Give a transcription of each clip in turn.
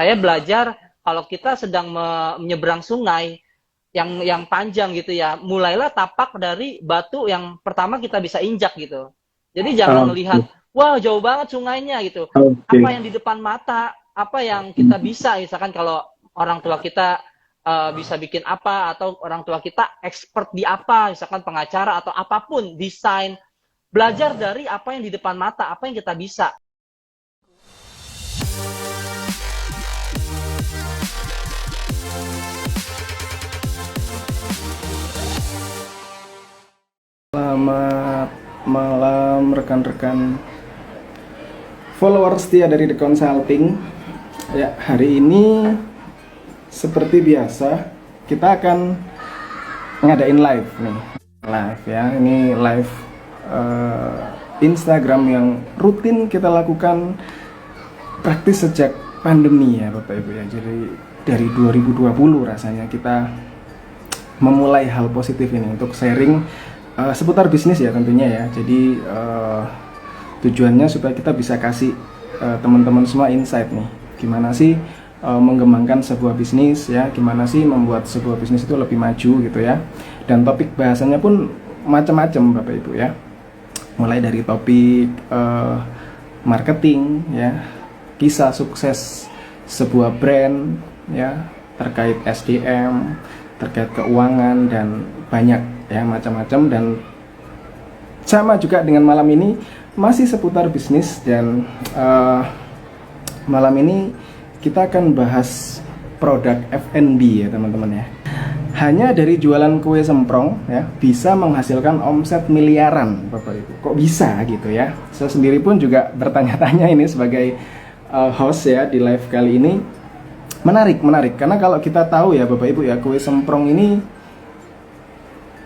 Saya belajar kalau kita sedang menyeberang sungai yang panjang gitu ya, mulailah tapak dari batu yang pertama kita bisa injak gitu. Jadi jangan Oke, ngelihat, wah jauh banget sungainya gitu. oke. Apa yang di depan mata, apa yang kita bisa, misalkan kalau orang tua kita bisa bikin apa, atau orang tua kita expert di apa, misalkan pengacara atau apapun, desain, belajar dari apa yang di depan mata, apa yang kita bisa. Selamat malam rekan-rekan followers setia dari The Consulting. Ya, hari ini seperti biasa kita akan ngadain live nih. Live ya, ini live eh, Instagram yang rutin kita lakukan praktis sejak pandemi ya Bapak Ibu ya. Jadi dari 2020 rasanya kita memulai hal positif ini untuk sharing seputar bisnis ya tentunya ya. Jadi tujuannya supaya kita bisa kasih teman-teman semua insight nih, gimana sih mengembangkan sebuah bisnis ya, gimana sih membuat sebuah bisnis itu lebih maju gitu ya. Dan topik bahasanya pun macam-macam Bapak Ibu ya, mulai dari topik marketing ya, kisah sukses sebuah brand ya, terkait SDM, terkait keuangan, dan banyak ya macam-macam. Dan sama juga dengan malam ini masih seputar bisnis. Dan malam ini kita akan bahas produk F&B ya teman-teman ya. Hanya dari jualan kue semprong ya bisa menghasilkan omset miliaran Bapak Ibu. Kok bisa gitu ya? Saya sendiri pun juga bertanya-tanya ini sebagai host ya di live kali ini. Menarik karena kalau kita tahu ya Bapak Ibu ya, kue semprong ini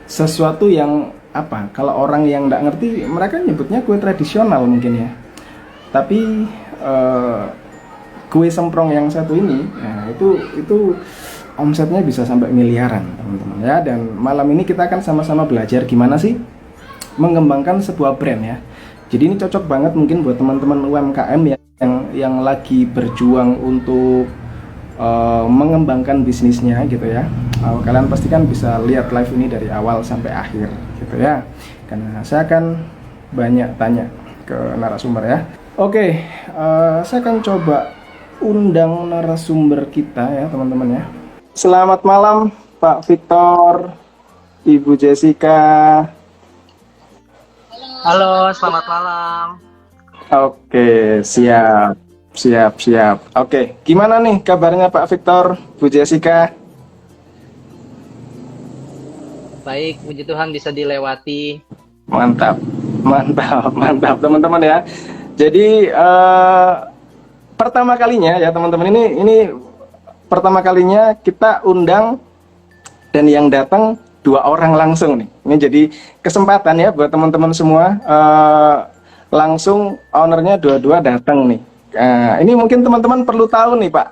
sesuatu yang apa? Kalau orang yang nggak ngerti, mereka nyebutnya kue tradisional mungkin ya. Tapi kue semprong yang satu ini, ya, itu omsetnya bisa sampai miliaran teman-teman ya. Dan malam ini kita akan sama-sama belajar gimana sih mengembangkan sebuah brand ya. Jadi ini cocok banget mungkin buat teman-teman UMKM ya, yang lagi berjuang untuk mengembangkan bisnisnya gitu ya. Kalian pasti kan bisa lihat live ini dari awal sampai akhir gitu ya, karena saya akan banyak tanya ke narasumber ya. Oke, saya akan coba undang narasumber kita ya teman-teman ya. Selamat malam Pak Victor, Ibu Jessica. Halo, selamat malam. Oke, siap. Siap. Oke, gimana nih kabarnya Pak Victor, Bu Jessica? Baik, puji Tuhan bisa dilewati. Mantap, mantap teman-teman ya. Jadi pertama kalinya ya teman-teman, ini pertama kalinya kita undang dan yang datang dua orang langsung nih. Ini jadi kesempatan ya buat teman-teman semua, langsung ownernya dua-dua datang nih. Ini mungkin teman-teman perlu tahu nih Pak,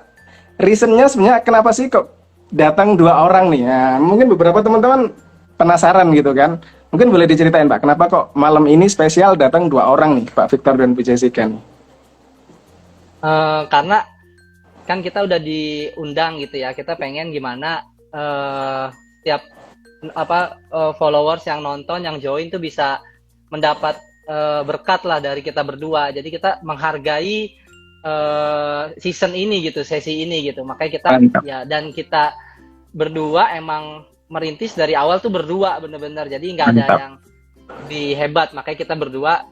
reasonnya sebenarnya kenapa sih kok datang dua orang nih. Mungkin beberapa teman-teman penasaran gitu kan. Mungkin boleh diceritain Pak, kenapa kok malam ini spesial datang dua orang nih, Pak Victor dan Bu Jessica nih. Karena kan kita udah diundang gitu ya, kita pengen gimana tiap followers yang nonton, yang join tuh bisa mendapat berkat lah dari kita berdua. Jadi kita menghargai season ini gitu, sesi ini gitu. Makanya kita Mantap. ya, dan kita berdua emang merintis dari awal tuh berdua bener-bener. Jadi nggak ada Mantap. yang lebih hebat. Makanya kita berdua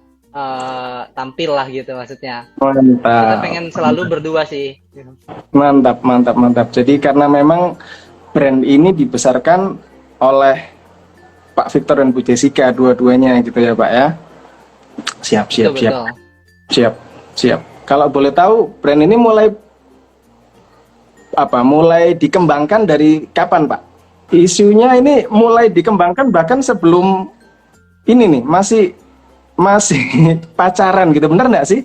tampil lah gitu maksudnya. Kita Mantap. pengen selalu berdua sih. Mantap. Jadi karena memang brand ini dibesarkan oleh Pak Victor dan Bu Jessica dua-duanya gitu ya Pak ya. Siap. Betul. Siap. Kalau boleh tahu brand ini mulai dikembangkan dari kapan Pak? Isunya ini mulai dikembangkan bahkan sebelum ini nih, masih pacaran gitu, bener nggak sih?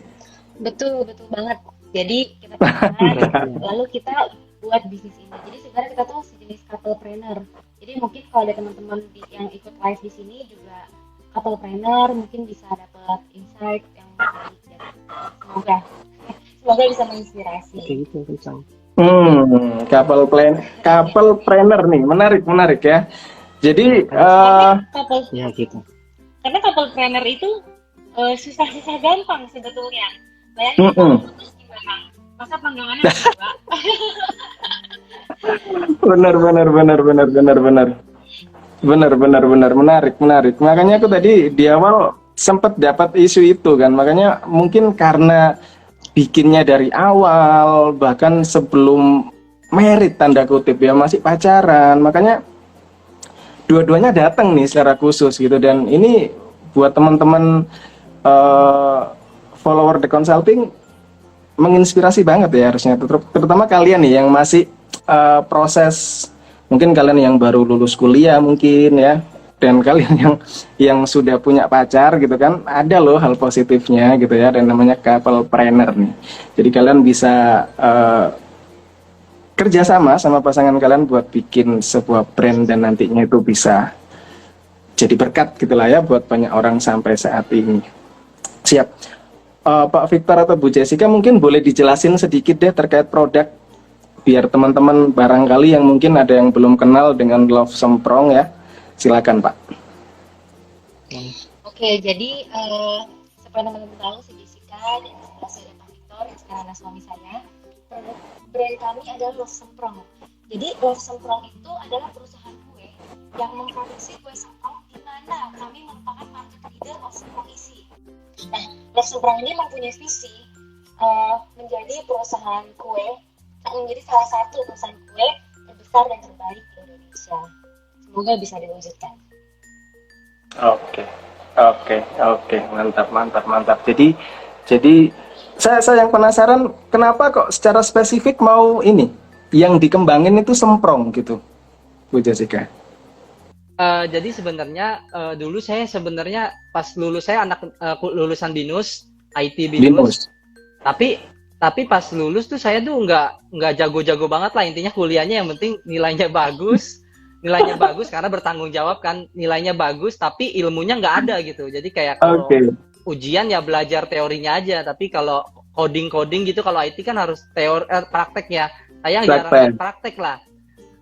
Betul banget. Jadi kita pacaran, lalu kita buat bisnis ini. Jadi sebenarnya kita tuh sejenis couplepreneur. Jadi mungkin kalau ada teman-teman yang ikut live di sini juga couplepreneur, mungkin bisa dapat insight yang baik. Dan semoga semoga bisa menginspirasi. Kayak gitu kencang. Couple planner nih, menarik ya. Jadi Karena couple Ya gitu. karena couple planner itu susah-susah gampang sebetulnya. Bayangin Mm-mm. kalau putus gimana? Masa panggangannya berdua? benar, menarik. Makanya aku tadi di awal sempat dapat isu itu kan. Makanya mungkin karena bikinnya dari awal, bahkan sebelum merit tanda kutip ya, masih pacaran. Makanya dua-duanya datang nih secara khusus gitu. Dan ini buat teman-teman follower The Consulting menginspirasi banget ya harusnya, terutama kalian nih yang masih proses, mungkin kalian yang baru lulus kuliah mungkin ya, dan kalian yang sudah punya pacar gitu kan, ada loh hal positifnya gitu ya, dan namanya couple planner nih. Jadi kalian bisa kerjasama sama pasangan kalian buat bikin sebuah brand, dan nantinya itu bisa jadi berkat gitulah ya buat banyak orang sampai saat ini. Siap. Pak Victor atau Bu Jessica mungkin boleh dijelasin sedikit deh terkait produk, biar teman-teman barangkali yang mungkin ada yang belum kenal dengan Love Semprong ya. Silakan Pak. Oke, jadi seperti teman-teman tahu, si Jessica dan saya Pak Victor yang sekarang adalah suami saya. Produk brand kami adalah Love Semprong. Jadi Love Semprong itu adalah perusahaan kue yang memproduksi kue semprong, di mana kami merupakan market leader of semprong isi. Nah, Love Semprong ini mempunyai visi menjadi perusahaan kue, menjadi salah satu perusahaan kue terbesar dan terbaik di Indonesia. Semoga bisa diwujudkan. Oke, mantap. Jadi saya yang penasaran, kenapa kok secara spesifik mau ini yang dikembangin itu semprong gitu, Bu Jessica? Jadi sebenarnya dulu saya sebenarnya pas lulus, saya anak lulusan BINUS, IT BINUS. Tapi pas lulus tuh saya tuh nggak jago-jago banget lah, intinya kuliahnya yang penting nilainya bagus karena bertanggung jawab kan, nilainya bagus tapi ilmunya nggak ada gitu. Jadi kayak kalau ujian ya belajar teorinya aja, tapi kalau coding gitu, kalau IT kan harus praktek ya. Saya jarang praktek lah.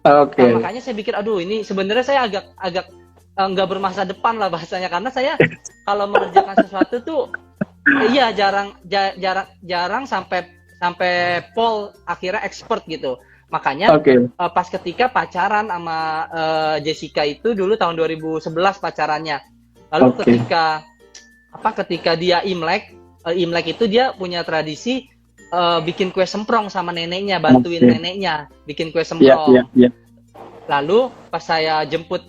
Nah, makanya saya pikir, aduh ini sebenarnya saya agak nggak bermasa depan lah bahasanya, karena saya kalau mengerjakan sesuatu tuh iya jarang sampai pol akhirnya expert gitu. Makanya pas ketika pacaran sama Jessica itu dulu tahun 2011 pacarannya. Lalu ketika dia Imlek itu dia punya tradisi bikin kue semprong sama neneknya, bantuin neneknya bikin kue semprong. Lalu pas saya jemput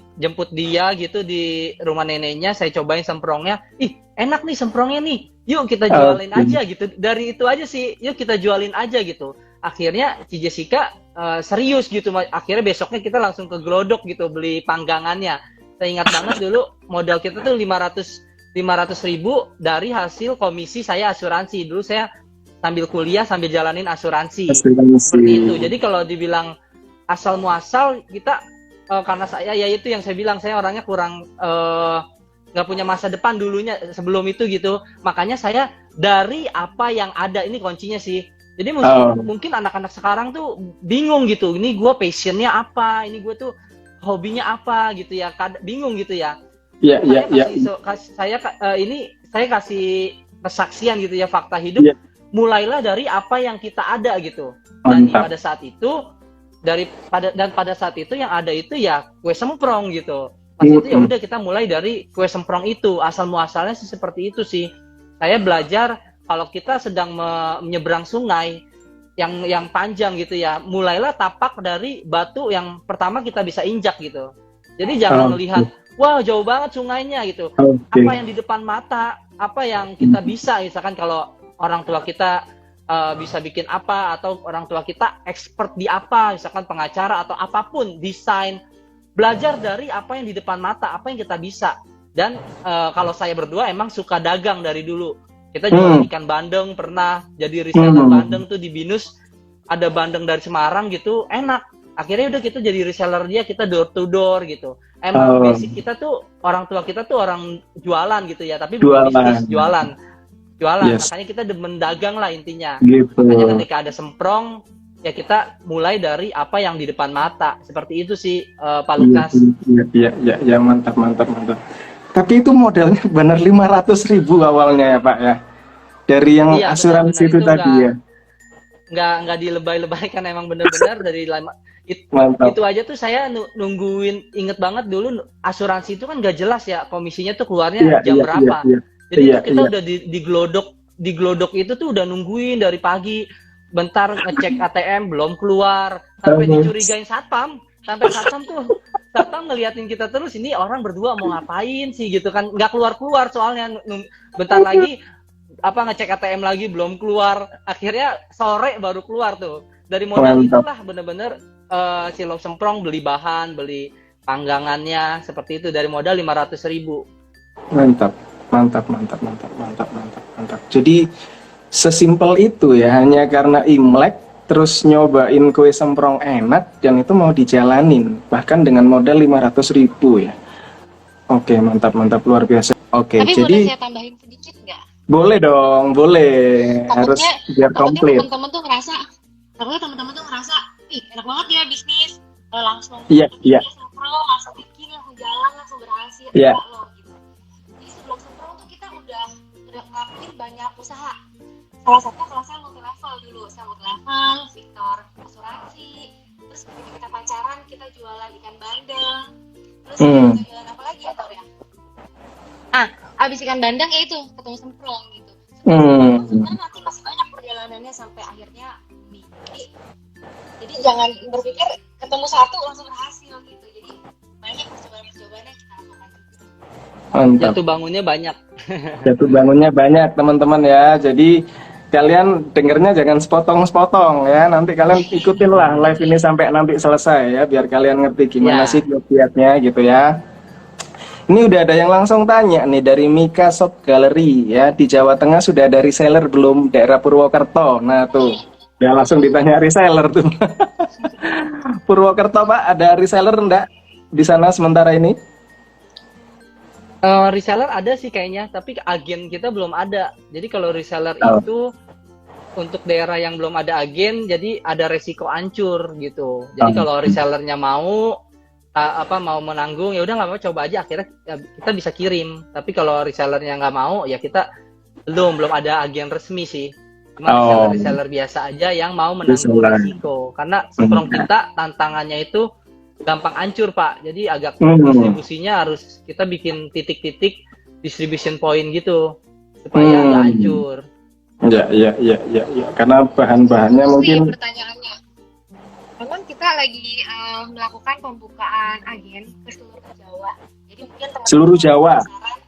dia gitu di rumah neneknya, saya cobain semprongnya. Ih, enak nih semprongnya nih. Yuk kita jualin aja gitu. Dari itu aja sih, yuk kita jualin aja gitu. Akhirnya si Jessica serius gitu. Akhirnya besoknya kita langsung ke Glodok gitu beli panggangannya. Saya ingat banget dulu modal kita tuh 500.000 dari hasil komisi saya asuransi. Dulu saya sambil kuliah sambil jalanin asuransi. Seperti itu. Jadi kalau dibilang asal muasal kita karena saya ya itu yang saya bilang, saya orangnya kurang nggak punya masa depan dulunya sebelum itu gitu. Makanya saya dari apa yang ada, ini kuncinya sih. Jadi mungkin anak-anak sekarang tuh bingung gitu. Ini gue passionnya apa? Ini gue tuh hobinya apa gitu ya? Bingung gitu ya. Saya kasih kesaksian gitu ya, fakta hidup. Mulailah dari apa yang kita ada gitu. Dan pada saat itu pada saat itu yang ada itu ya kue semprong gitu. Pas itu ya udah kita mulai dari kue semprong itu. Asal muasalnya sih seperti itu sih. Saya belajar kalau kita sedang menyeberang sungai yang panjang gitu ya, mulailah tapak dari batu yang pertama kita bisa injak gitu. Jadi jangan melihat wah jauh banget sungainya gitu. Apa yang di depan mata, apa yang kita bisa, misalkan kalau orang tua kita bisa bikin apa, atau orang tua kita expert di apa, misalkan pengacara atau apapun, desain, belajar dari apa yang di depan mata, apa yang kita bisa. Dan kalau saya berdua emang suka dagang dari dulu. Kita jualan ikan bandeng, pernah jadi reseller bandeng tuh di BINUS, ada bandeng dari Semarang gitu, enak. Akhirnya udah kita jadi reseller dia, kita door to door gitu. Emang basic kita tuh, orang tua kita tuh orang jualan gitu ya, tapi bukan bisnis, jualan. jualan. Yes. Makanya kita demen dagang lah intinya. Gitu. Makanya ketika ada semprong, ya kita mulai dari apa yang di depan mata. Seperti itu sih, Pak Lukas. Iya, mantap. Tapi itu modalnya benar 500.000 awalnya ya Pak ya. Dari yang Iya, asuransi benar. itu tadi ya. Nggak dilebay-lebaykan, emang benar-benar dari Mantap. itu aja tuh saya nungguin, inget banget dulu asuransi itu kan nggak jelas ya komisinya tuh keluarnya jam berapa. Jadi Iya, tuh kita iya. udah di glodok itu tuh udah nungguin dari pagi, bentar ngecek ATM belum keluar, sampai dicurigain satpam. Sampai satpam ngeliatin kita terus, ini orang berdua mau ngapain sih gitu kan, nggak keluar soalnya bentar lagi ngecek ATM lagi belum keluar, akhirnya sore baru keluar tuh. Dari modal itulah bener-bener si Love Semprong beli bahan, beli panggangannya, seperti itu, dari modal 500.000. Mantap. Jadi sesimpel itu ya, hanya karena Imlek terus nyobain kue semprong enak dan itu mau dijalanin bahkan dengan modal 500.000 ya. Oke, mantap luar biasa. Oke, Tapi jadi boleh saya tambahin sedikit nggak? boleh dong, boleh. Harus biar komplit. Teman-teman tuh ngerasa, ih enak banget ya bisnis, langsung Iya. semprong, langsung bikin, langsung jalan, langsung berhasil. Iya. Loh, gitu. Jadi sebelum semprong tuh kita udah ngelakuin banyak usaha. Salah satu kelasnya multi level dulu, saya multi level, Victor asuransi, terus ketika kita pacaran kita jualan ikan bandeng, terus kita jualan apa lagi ya Tor ya? Abis ikan bandeng ya itu ketemu semprong gitu. Sebenarnya nanti masih banyak perjalanannya sampai akhirnya mie. Jadi jangan berpikir ketemu satu langsung berhasil gitu. Jadi banyak percobaan yang kita lakukan. Mantap. Jatuh bangunnya banyak teman-teman ya. Jadi kalian dengernya jangan sepotong-sepotong ya. Nanti kalian ikutin lah live ini sampai nanti selesai ya, biar kalian ngerti gimana sih kiat-kiatnya gitu ya. Ini udah ada yang langsung tanya nih dari Mika Shop Gallery ya, di Jawa Tengah sudah ada reseller belum daerah Purwokerto? Nah tuh, udah langsung ditanya reseller tuh. Purwokerto Pak, ada reseller enggak di sana sementara ini? Reseller ada sih kayaknya, tapi agen kita belum ada. Jadi kalau reseller itu untuk daerah yang belum ada agen, jadi ada resiko hancur gitu. Jadi kalau resellernya mau menanggung, ya udah nggak apa-apa, coba aja, akhirnya kita bisa kirim. Tapi kalau resellernya nggak mau, ya kita belum ada agen resmi sih. Cuma reseller biasa aja yang mau menanggung risiko. Karena semprong kita tantangannya itu gampang hancur Pak. Jadi agak distribusinya harus kita bikin titik-titik distribution point gitu supaya nggak hancur. Iya. Karena bahan-bahannya mungkin. Pertanyaannya. Memang kita lagi melakukan pembukaan agen ke seluruh Jawa. Jadi mungkin teman-teman seluruh Jawa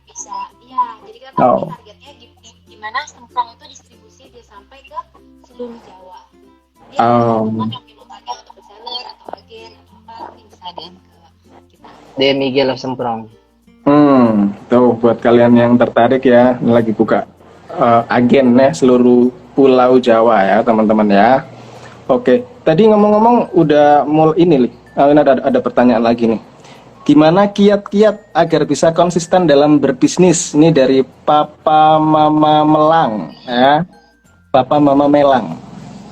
bisa, iya. Jadi kita targetnya gimana semprong itu distribusi dia sampai ke seluruh Jawa. Jadi teman-teman yang mau tanya untuk reseller atau agen atau apa, mungkin bisa DM ke kita. DM IG Love Semprong. Tuh buat kalian yang tertarik ya, lagi buka agen ya seluruh Pulau Jawa ya teman-teman ya. Oke, tadi ngomong-ngomong udah ini ada pertanyaan lagi nih. Gimana kiat-kiat agar bisa konsisten dalam berbisnis? Ini dari Papa Mama Melang ya. Papa Mama Melang.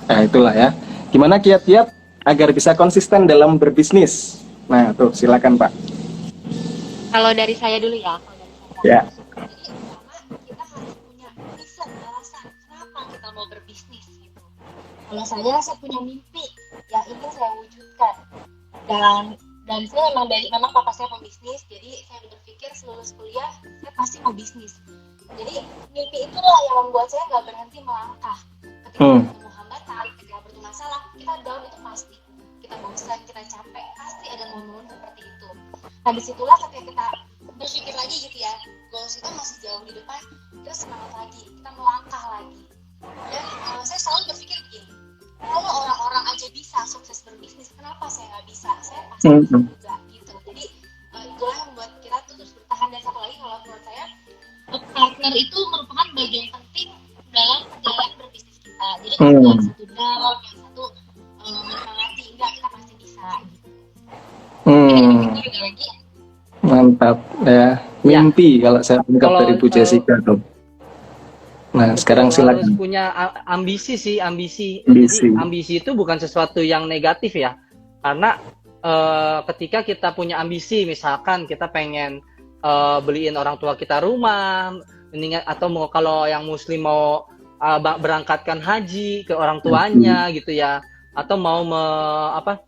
Nah, itulah ya. Gimana kiat-kiat agar bisa konsisten dalam berbisnis? Nah, tuh silakan Pak. Kalau dari saya dulu ya. Ya. Jadi pertama kita harus punya reason, alasan kenapa kita mau berbisnis gitu. Kalau saya punya mimpi yang ingin saya wujudkan, dan saya memang papa saya pembisnis, jadi saya berpikir selulus kuliah saya pasti mau bisnis. Jadi mimpi itulah yang membuat saya nggak berhenti melangkah. Ketika bertemu hambatan, ketika bertemu masalah, kita down itu pasti. Kita bosan, kita capek, pasti ada momen-momen seperti itu. Nah disitulah ketika kita berpikir lagi gitu ya, goals itu masih jauh di depan, kita semangat lagi, kita melangkah lagi. Dan saya selalu berpikir begini, kalau orang-orang aja bisa sukses berbisnis, kenapa saya nggak bisa? Saya pasti bisa juga gitu. Jadi itulah yang membuat kita terus bertahan. Dan satu lagi, kalau menurut saya partner itu merupakan bagian penting dalam perjalanan berbisnis kita. Jadi kalau yang satu down, yang satu menyemangati, enggak, kita pasti bisa gitu. Jadi lagi. Mantap ya, mimpi kalau saya tangkap dari Bu Jessica tuh. Nah, Betul, sekarang harus silakan. punya ambisi sih, ambisi. Ambisi. Jadi ambisi itu bukan sesuatu yang negatif ya. Karena ketika kita punya ambisi, misalkan kita pengen beliin orang tua kita rumah, mendingan atau mau kalau yang muslim mau berangkatkan haji ke orang tuanya gitu ya, atau mau apa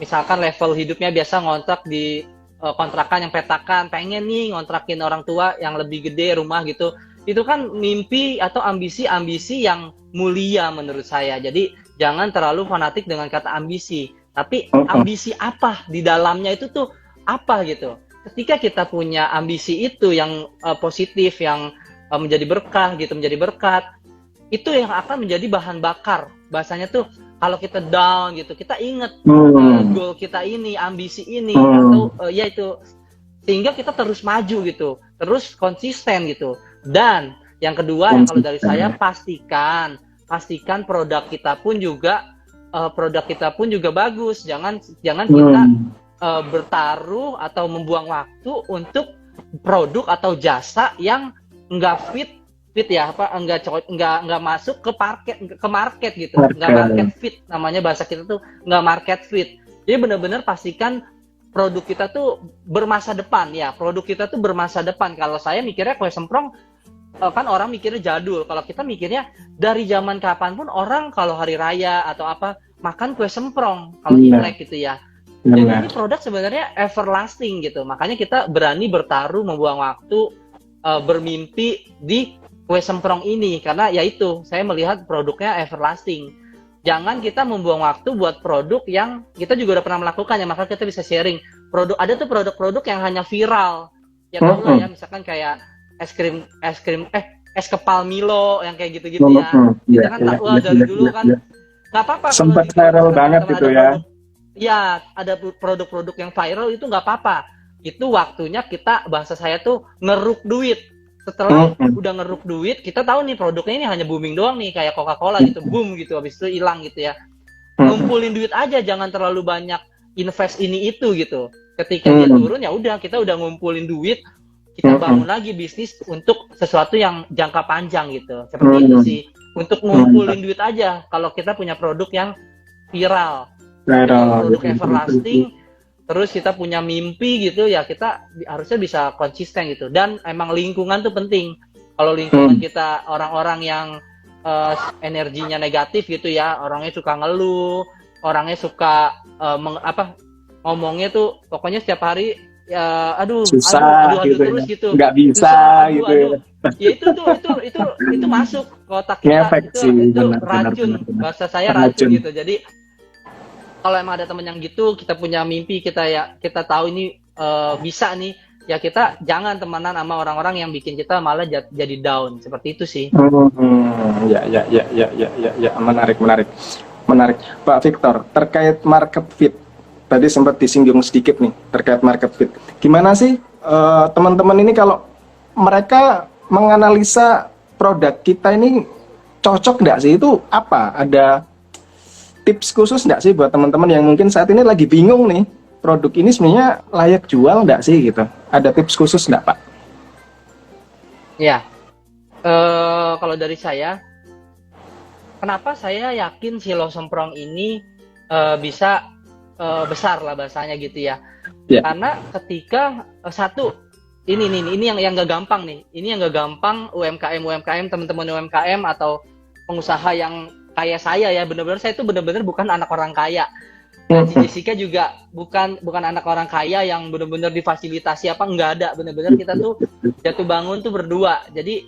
misalkan level hidupnya biasa ngontrak di kontrakan yang petakan, pengen nih ngontrakin orang tua yang lebih gede rumah gitu. Itu kan mimpi atau ambisi-ambisi yang mulia menurut saya. Jadi jangan terlalu fanatik dengan kata ambisi. Tapi ambisi apa di dalamnya itu tuh apa gitu. Ketika kita punya ambisi itu yang positif, yang menjadi berkah gitu, menjadi berkat, itu yang akan menjadi bahan bakar. Bahasanya tuh kalau kita down gitu, kita inget goal kita ini, ambisi ini, atau ya itu, sehingga kita terus maju gitu, terus konsisten gitu. Dan yang kedua, yang kalau dari saya pastikan produk kita pun juga bagus. Jangan kita bertaruh atau membuang waktu untuk produk atau jasa yang nggak fit ya, apa nggak masuk ke market gitu, nggak market fit, namanya bahasa kita tuh nggak market fit. Jadi benar-benar pastikan produk kita tuh bermasa depan ya, produk kita tuh bermasa depan. Kalau saya mikirnya kue semprong kan orang mikirnya jadul, kalau kita mikirnya dari zaman kapan pun orang kalau hari raya atau apa makan kue semprong kalau Imlek gitu ya. Jadi ini produk sebenarnya everlasting gitu, makanya kita berani bertaruh, membuang waktu, bermimpi di kue semprong ini, karena ya itu saya melihat produknya everlasting. Jangan kita membuang waktu buat produk yang kita juga udah pernah melakukan ya, maka kita bisa sharing. Ada tuh produk-produk yang hanya viral. Ya tahu lah ya, misalkan kayak es kepal Milo yang kayak gitu-gitu ya. Kita kan tahu dari dulu kan nggak apa-apa. Sempat viral banget gitu ya. Ya, ada produk-produk yang viral itu nggak apa-apa. Itu waktunya kita, bahasa saya tuh ngeruk duit. Setelah udah ngeruk duit, kita tahu nih produknya ini hanya booming doang nih, kayak Coca-Cola gitu, boom gitu, habis itu hilang gitu ya. Ngumpulin duit aja, jangan terlalu banyak invest ini itu gitu. Ketika dia turun ya udah, kita udah ngumpulin duit, kita bangun lagi bisnis untuk sesuatu yang jangka panjang gitu. Seperti itu sih. Untuk ngumpulin duit aja kalau kita punya produk yang viral. Produk everlasting. Terus kita punya mimpi gitu ya, kita harusnya bisa konsisten gitu. Dan emang lingkungan tuh penting. Kalau lingkungan kita orang-orang yang energinya negatif gitu ya, orangnya suka ngeluh, orangnya suka ngomongnya tuh pokoknya setiap hari ya susah aduh gitu, terus gitu, nggak bisa susah, gitu ya itu masuk ke otak kita, itu racun, bahasa saya racun gitu. Jadi kalau emang ada temen yang gitu, kita punya mimpi, kita tahu ini bisa nih, ya kita jangan temenan sama orang-orang yang bikin kita malah jadi down. Seperti itu sih. Ya, menarik. Pak Victor, terkait market fit, tadi sempat disinggung sedikit nih terkait market fit. Gimana sih teman-teman ini kalau mereka menganalisa produk kita ini cocok nggak sih? Itu apa? Ada tips khusus nggak sih buat teman-teman yang mungkin saat ini lagi bingung nih, produk ini sebenarnya layak jual nggak sih gitu? Ada tips khusus nggak, Pak? Ya, kalau dari saya, kenapa saya yakin Silo Semprong ini bisa besar lah bahasanya gitu ya? Karena ketika ini yang nggak gampang nih, ini yang nggak gampang UMKM teman-teman UMKM atau pengusaha yang kayak saya ya, benar-benar saya itu benar-benar bukan anak orang kaya. Jessica juga bukan anak orang kaya yang benar-benar difasilitasi apa, nggak ada, benar-benar kita tuh jatuh bangun tuh berdua. Jadi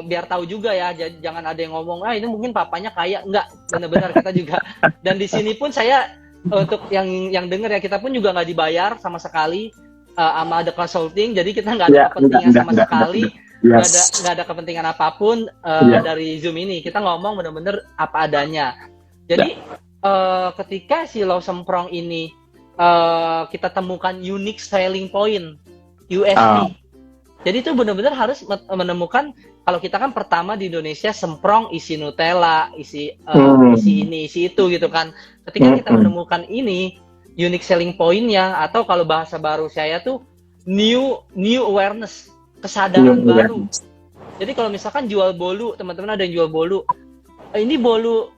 biar tahu juga ya, jangan ada yang ngomong ini mungkin papanya kaya, enggak, benar-benar kita juga. Dan di sini pun saya untuk yang dengar ya, kita pun juga nggak dibayar sama sekali sama The Consulting, jadi kita nggak ada kepentingan sama sekali. Nggak ada kepentingan apapun dari Zoom ini. Kita ngomong benar-benar apa adanya. Jadi ketika Silo Semprong ini kita temukan unique selling point, USP. Jadi itu benar-benar harus menemukan, kalau kita kan pertama di Indonesia semprong isi Nutella, isi ini, isi itu gitu kan. Ketika kita menemukan ini unique selling point-nya, atau kalau bahasa baru saya tuh new awareness, kesadaran baru. Jadi kalau misalkan jual bolu, teman-teman ada yang jual bolu, ini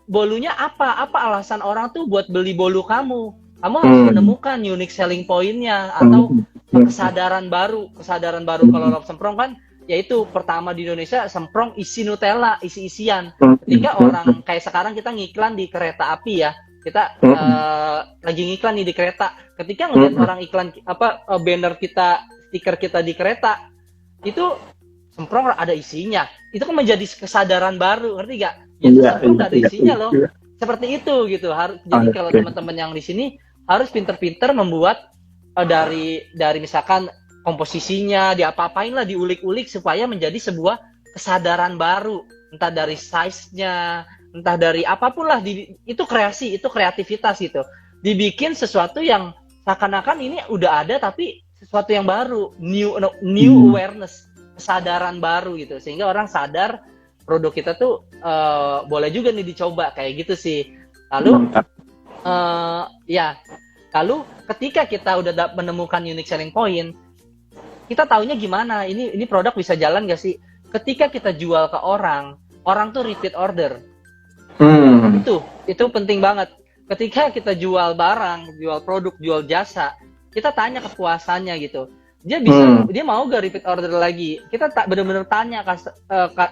bolunya apa? Apa alasan orang tuh buat beli bolu kamu? Kamu harus menemukan unique selling point-nya atau kesadaran baru. Kesadaran baru kalau Love Semprong kan yaitu pertama di Indonesia semprong isi Nutella, isi-isian. Ketika orang kayak sekarang kita ngiklan di kereta api ya. Kita lagi ngiklan nih di kereta. Ketika ngeliat orang iklan banner kita, stiker kita di kereta, itu semprong ada isinya. Itu kan menjadi kesadaran baru, ngerti gak? Ya semprong ada isinya loh. Seperti itu gitu. Jadi kalau teman-teman yang di sini harus pinter-pinter membuat dari misalkan komposisinya, diapa-apain lah, diulik-ulik supaya menjadi sebuah kesadaran baru. Entah dari size-nya, entah dari apapun lah, itu kreasi, itu kreativitas gitu. Dibikin sesuatu yang seakan-akan ini udah ada tapi sesuatu yang baru, new awareness, kesadaran baru gitu, sehingga orang sadar produk kita tuh boleh juga nih dicoba kayak gitu sih. Lalu lalu ketika kita udah menemukan unique selling point, kita taunya gimana ini produk bisa jalan gak sih? Ketika kita jual ke orang tuh repeat order. Itu penting banget. Ketika kita jual barang, jual produk, jual jasa, kita tanya kepuasannya gitu. Dia mau gak repeat order lagi? Kita benar-benar tanya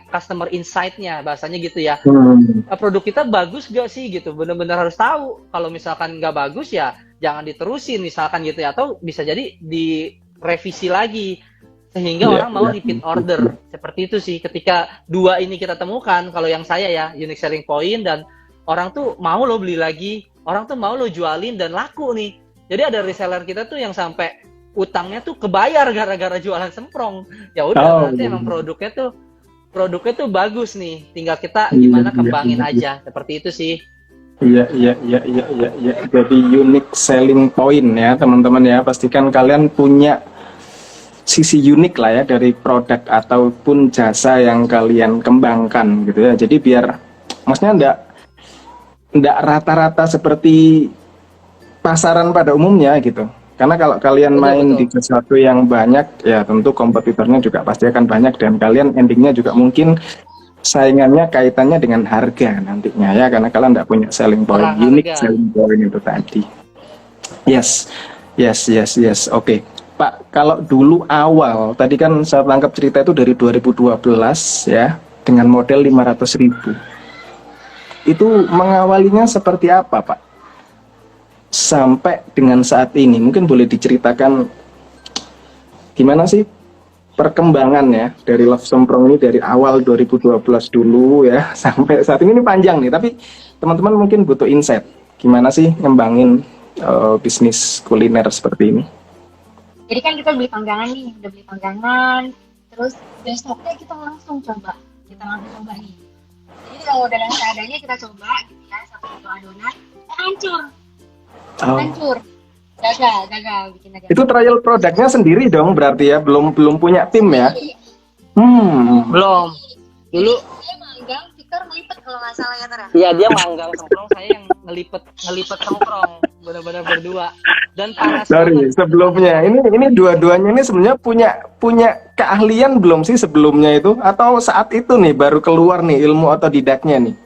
customer insight-nya, bahasanya gitu ya. Produk kita bagus gak sih gitu? Benar-benar harus tahu. Kalau misalkan nggak bagus ya jangan diterusin misalkan gitu ya, atau bisa jadi direvisi lagi sehingga orang mau repeat order. Seperti itu sih. Ketika dua ini kita temukan, kalau yang saya ya unique selling point dan orang tuh mau lo beli lagi, orang tuh mau lo jualin dan laku nih. Jadi ada reseller kita tuh yang sampai utangnya tuh kebayar gara-gara jualan semprong. Ya udah, berarti emang produknya tuh bagus nih. Tinggal kita gimana kembangin aja. Seperti itu sih. Iya. Jadi unique selling point ya teman-teman ya. Pastikan kalian punya sisi unik lah ya dari produk ataupun jasa yang kalian kembangkan gitu ya. Jadi biar maksudnya enggak rata-rata seperti pasaran pada umumnya gitu. Karena kalau kalian main di sesuatu yang banyak, ya tentu kompetitornya juga pasti akan banyak dan kalian endingnya juga mungkin saingannya kaitannya dengan harga nantinya ya, karena kalian tidak punya selling point, unique selling point itu tadi. Yes. Oke. Pak, kalau dulu awal, tadi kan saya tangkap cerita itu dari 2012 ya, dengan model 500.000. Itu mengawalinya seperti apa, Pak? Sampai dengan saat ini, mungkin boleh diceritakan gimana sih perkembangannya dari Love Semprong ini dari awal 2012 dulu ya sampai saat ini panjang nih, tapi teman-teman mungkin butuh insight gimana sih ngembangin bisnis kuliner seperti ini. Jadi kan kita udah beli panggangan, terus besoknya kita langsung coba nih. Jadi kalau dengan seadanya kita coba gitu ya, satu adonan, hancur. Gagal bikin aja. Itu trial produknya sendiri dong berarti ya, belum punya tim ya? Belum. Dulu dia manggang, Victor ngelipet kalau nggak salah ya Tara. Iya, dia manggang semprong, saya yang ngelipet semprong, benar-benar berdua. Dan panas. Sorry, sebelumnya ini dua-duanya ini sebenarnya punya keahlian belum sih sebelumnya itu, atau saat itu nih baru keluar nih ilmu otodidaknya nih?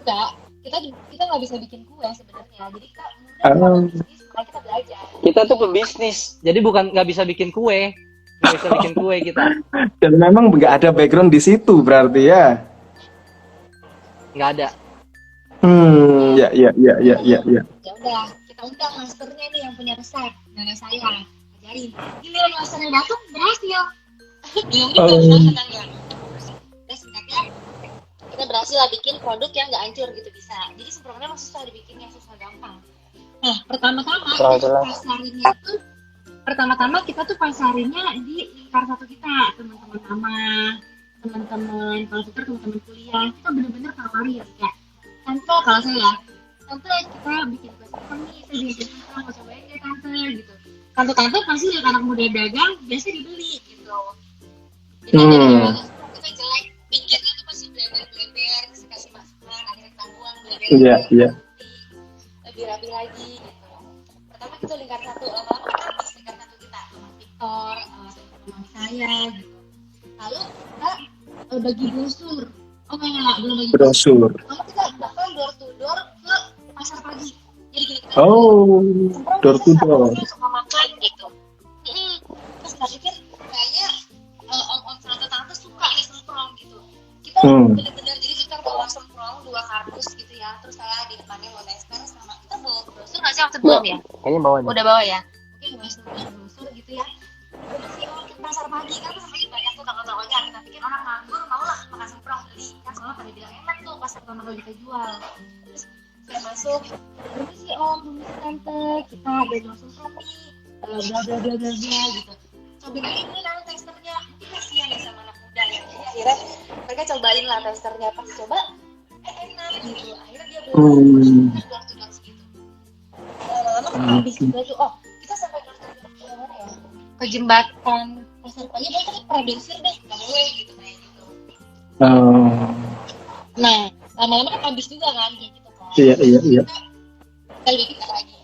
Enggak, kita nggak bisa bikin kue sebenarnya, jadi kita bisnis, kita belajar. Kita tuh pebisnis, jadi bukan nggak bisa bikin kue, kita. Dan memang nggak ada background di situ berarti ya? Nggak ada. Ya. Ya udah, kita undang masternya nih yang punya resep, nenek saya ajarin. Giliran masternya datang berhasil. Senangnya. Terus singkatnya kita berhasil lah bikin produk yang nggak hancur gitu bisa. Jadi semprongnya masih susah dibikinnya, susah gampang. Nah, pertama-tama kita tuh pasarinnya di lingkar satu kita, teman-teman mama, teman-teman kalau kita teman-teman kuliah, kita benar-benar tawarin ya kayak tante, kalau saya kita bikin kue semprong nih, saya bikin semprong, mau cobain ya tante gitu. Tante pasti lihat anak muda dagang biasa dibeli gitu. Jadi kita jelek, pinggirnya tuh masih bleber, kasih masukan, akhirnya kita buang bleber. Lebih rapi lagi gitu. Pertama kita lingkar satu, lama-lama kita habis lingkar satu kita sama Victor, sama teman saya gitu. Lalu kita bagi brosur. Oh enggak, belum bagi Brosur. Lalu kita bahkan door to door ke pasar pagi. Jadi gini, kita Oh, semprong door to biasa door. orang suka makan gitu. Terus kita pikir kayaknya om tante suka nih semprong gitu. Kita bener-bener jadi kita bawa semprong 2 kardus gitu ya. Terus saya di depannya bawa tester sama kita bawa brosur nggak sih waktu belum ya? Kayaknya bawa deh. Udah bawa ya. Mungkin bawa brosur gitu ya. Terus sih ke pasar pagi kan pasar pagi banyak tuh toko-tokonya. Kita pikir orang nganggur mau lah makan semprong beli kan soalnya pada bilang enak tuh pas pertama kali kita jual. Terus saya masuk, ini sih om, ini sih tante, kita ada langsung semprong nih, bla bla bla bla bla gitu. Cobain ini nanti testernya, mungkin kasihan ya sama anak muda ya. Jadi akhirnya mereka cobain lah testernya, pas coba enak gitu. Akhirnya dia beli gelas segitu. Lama-lama habis juga tuh. Oh, kita sampai ke mana ya? Ke jembatan pasar pagi, kita pernah diusir deh, nggak boleh gitu kayak gitu. Nah, lama-lama kan habis juga kan kayak gitu kan. Iya. Kita bikin lagi.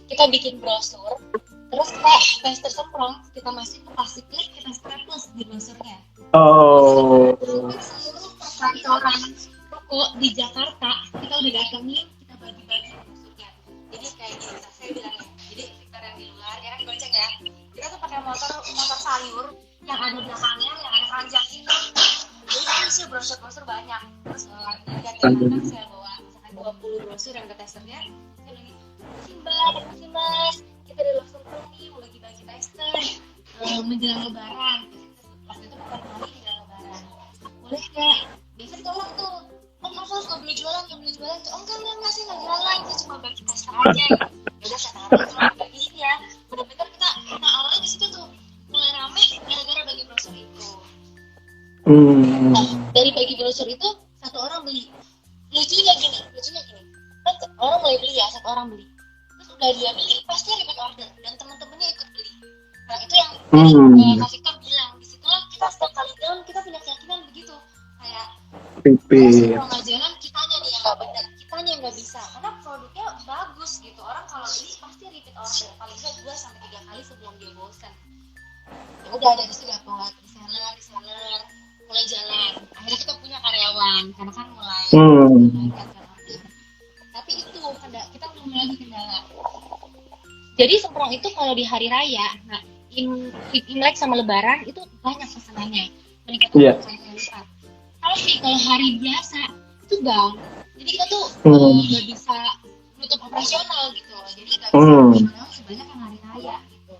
Kita bikin brosur. Terus kita tester semprong, kita masukin ke plastik clip, kita staples di brosurnya. Oh. Hampir seluruh perkantoran toko di Jakarta kita udah datengin, kita bagi-bagi brosurnya. Jadi kayak gini, saya bilang ya. Jadi Victor yang di luar, ya kan gonceng ya. Kita tuh pakai motor sayur yang ada belakangnya, yang ada keranjang itu. Jadi kita sih brosur banyak. Terus lihat yang saya bawa misalkan 20 brosur yang ke testernya. Saya bilang, terima mas. Kita udah langsung nih mau bagi-bagi tester menjelang lebaran. Waktu itu bukan hari menjelang lebaran. Boleh nggak? Biasa ditolak tuh. Oh mas nggak boleh jualan tuh. Oh enggak sih nggak jualan. Kita cuma bagi tester aja. Ya udah saya taruh cuma bagiin ya. Bener-bener kita awalnya di situ tuh mulai rame gara-gara bagi brosur itu. Nah, dari bagi brosur itu satu orang beli. Lucunya gini. Kan orang mulai beli ya, satu orang beli. Terus udah dia beli, pasti repeat order dan teman-temannya ikut beli. Nah itu yang Kak Victor bilang, disitulah kita setiap kali jalan kita punya keyakinan begitu. Kayak kalau nggak jalan kitanya nih yang nggak benar, kitanya yang nggak bisa. Karena produknya bagus gitu. Orang kalau beli pasti repeat order, paling nggak 2-3 kali sebelum dia bosan. Ya udah dari situ dapat reseller, mulai jalan. Akhirnya kita punya karyawan, karena kan mulai meningkatkan order. Tapi itu kita mulai lagi kendala. Jadi semprong itu kalau di hari raya, nah Imlek sama Lebaran itu banyak pesanannya, meningkat kali lipat. Tapi kalau hari biasa itu bang, jadi kita tuh nggak bisa tutup operasional gitu, jadi nggak bisa operasional sebanyak yang hari raya gitu.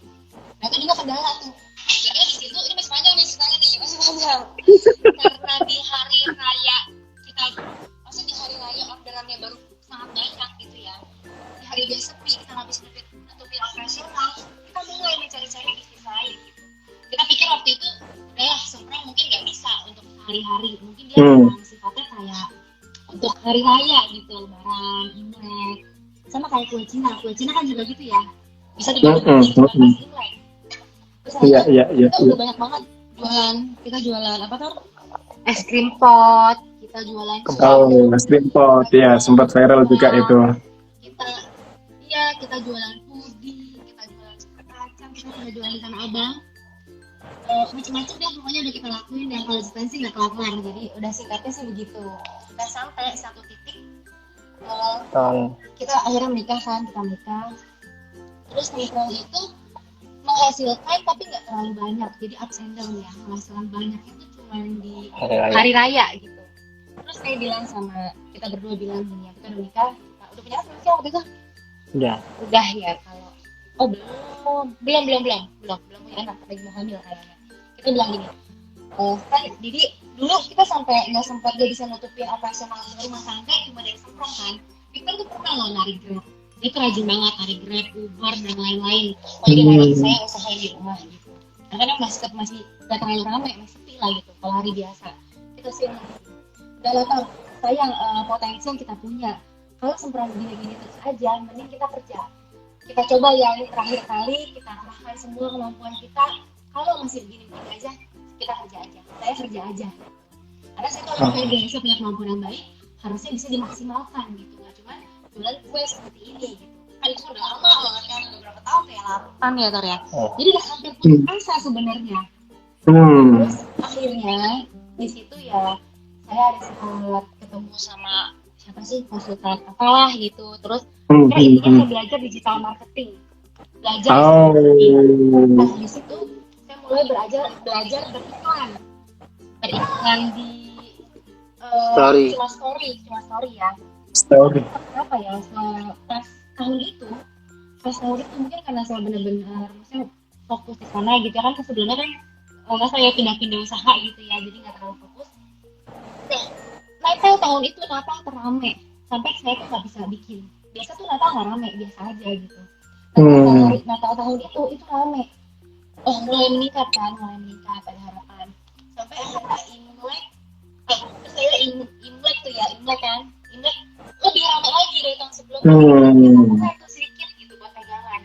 Nah itu juga kendala tuh. Jadi di situ ini masih panjang nih ceritanya nih, masih panjang. Karena di hari raya kita, maksudnya di hari raya orderannya baru sangat banyak gitu ya. Di hari biasa sepi, kita nggak bisa nutupin operasional, kita mulai mencari-cari bisnis lain gitu. Kita pikir waktu itu udahlah semprong mungkin nggak bisa untuk sehari-hari, mungkin dia memang sifatnya kayak untuk hari raya gitu, Lebaran, Imlek, sama kayak kue Cina kan juga gitu ya, bisa dibagi cuma pas Imlek. Terus kita udah banyak banget kita jualan apa tuh, es krim pot, kita jualan es krim pot ya, sempat viral juga itu. Kita jualan puding, kita jualan kacang, kita udah jualan di Tanah Abang, macam-macam deh pokoknya udah kita lakuin, dan kalau dispensing nggak kelar, jadi udah singkatnya sih begitu. Dan sampai satu titik kita akhirnya menikah. Terus nikah itu menghasilkan tapi nggak terlalu banyak, jadi ups and down ya. Menghasilkan banyak itu cuma di hari raya gitu. Terus saya bilang sama kita berdua bilang gini ya, kita udah nikah, udah punya anak belum waktu itu? Udah ya. Kalau belum punya anak, lagi mau hamil kayaknya. Kita bilang gini, kan jadi dulu kita sampai nggak sempat gak bisa nutupin operasional rumah tangga cuma dari semprong kan. Victor tuh pernah loh narik Grab, dia tuh rajin banget narik Grab, Uber dan lain-lain. Jadi narik saya usaha di rumah gitu, karena masih nggak terlalu ramai, masih sepi lah gitu kalau hari biasa. Kita sih udah lah sayang potensi yang kita punya. Kalau semprong gini-gini terus aja, mending kita kerja. Kita coba ya, ini terakhir kali kita kerahkan semua kemampuan kita. Kalau masih begini-begini aja, kita kerja aja. Saya kerja aja. Karena saya tahu kalau Indonesia punya kemampuan yang baik, harusnya bisa dimaksimalkan gitu. Nggak cuma jualan kue seperti ini gitu. Kan itu udah lama banget kan, udah berapa tahun, kayak 8 ya Tor ya. Jadi udah hampir putus asa sebenarnya. Hmm. Terus akhirnya di situ ya saya ada sempat ketemu sama siapa sih konsultan apalah gitu. Terus Hmm. akhirnya intinya Hmm. saya belajar digital marketing, belajar digital marketing. Nah Oh. di situ saya mulai belajar beriklan, beriklan di Sorry. cuma story ya. Itu Story. apa ya, pas tahun itu pas tahun itu mungkin karena saya benar-benar maksudnya fokus di sana gitu kan, sebelumnya kan karena saya pindah-pindah usaha gitu ya, jadi nggak terlalu fokus. Nah, Natal tahun itu Natal terame sampai saya tuh nggak bisa bikin. Biasa tuh Natal nggak rame, biasa aja gitu. Nah, Hmm. Natal tahun itu rame. Oh, mulai meningkat kan, mulai meningkat ada harapan. Sampai akhirnya Imlek, terus saya Imlek tuh ya, Imlek kan, Imlek lebih rame lagi dari tahun sebelumnya. Kita Hmm. buka tuh sedikit gitu buat pegangan.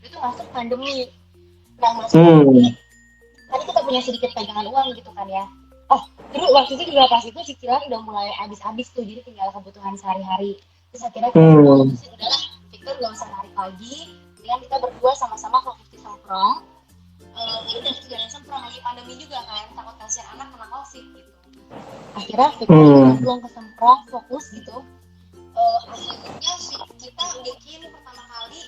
Itu masuk pandemi. Nah, masuk Hmm. pandemi, tadi kita punya sedikit pegangan uang gitu kan ya. Oh, terus waktu itu juga pas itu cicilan udah mulai habis-habis tuh, jadi tinggal kebutuhan sehari-hari. Terus akhirnya kita berdua Hmm. mutusin udahlah, Victor nggak usah narik lagi, dengan kita berdua sama-sama fokus di semprong. Ya udah jalan semprong, lagi pandemi juga kan, takut kasihan anak kena covid gitu. Akhirnya Victor juga Hmm. nyemplung ke semprong, fokus gitu. Akhirnya kita bikin pertama kali,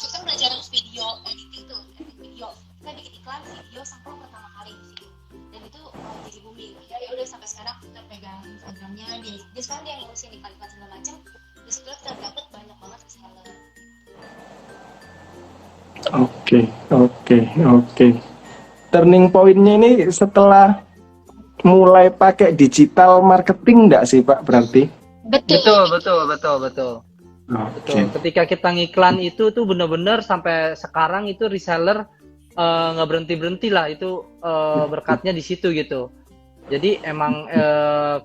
kita belajar video editing tuh, editing video. Kita bikin iklan video semprong pertama kali di situ, dan itu jadi booming. Ya udah sampai sekarang kita pegang Instagramnya, dia sekarang dia ngurusin iklan-iklan segala macam. Di situ kita dapat banyak banget reseller. Oke, oke, oke. Turning point-nya ini setelah mulai pakai digital marketing enggak sih, Pak, berarti? Betul. Oke. Betul. Ketika kita ngiklan itu tuh bener-bener sampai sekarang itu reseller nggak berhenti lah, itu berkatnya di situ gitu. Jadi emang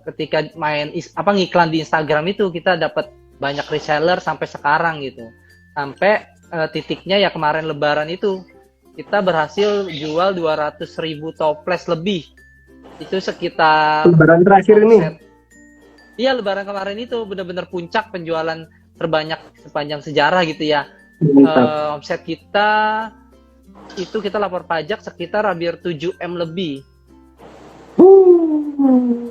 ketika ngiklan di Instagram itu kita dapat banyak reseller sampai sekarang gitu. Sampai titiknya ya kemarin Lebaran itu kita berhasil jual 200.000 toples lebih. Itu sekitar Lebaran terakhir ini. omset. Iya, Lebaran kemarin itu benar-benar puncak penjualan terbanyak sepanjang sejarah gitu ya. Mantap. Omset kita itu kita lapor pajak sekitar hampir 7M lebih.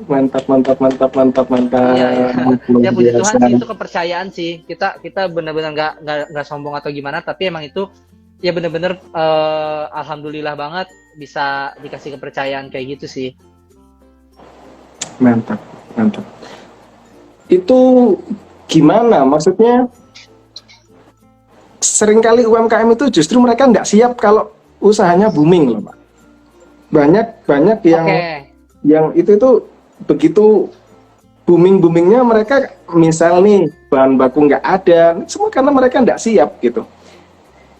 Mantap. Iya, ya. Luar Ya puji Tuhan biasa. sih, itu kepercayaan sih. Kita benar-benar nggak sombong atau gimana, tapi emang itu ya benar-benar alhamdulillah banget bisa dikasih kepercayaan kayak gitu sih. Mantap. Itu gimana? Maksudnya seringkali UMKM itu justru mereka nggak siap kalau usahanya booming loh, Pak. Banyak yang itu begitu boomingnya mereka, misal nih bahan baku nggak ada, semua karena mereka nggak siap gitu.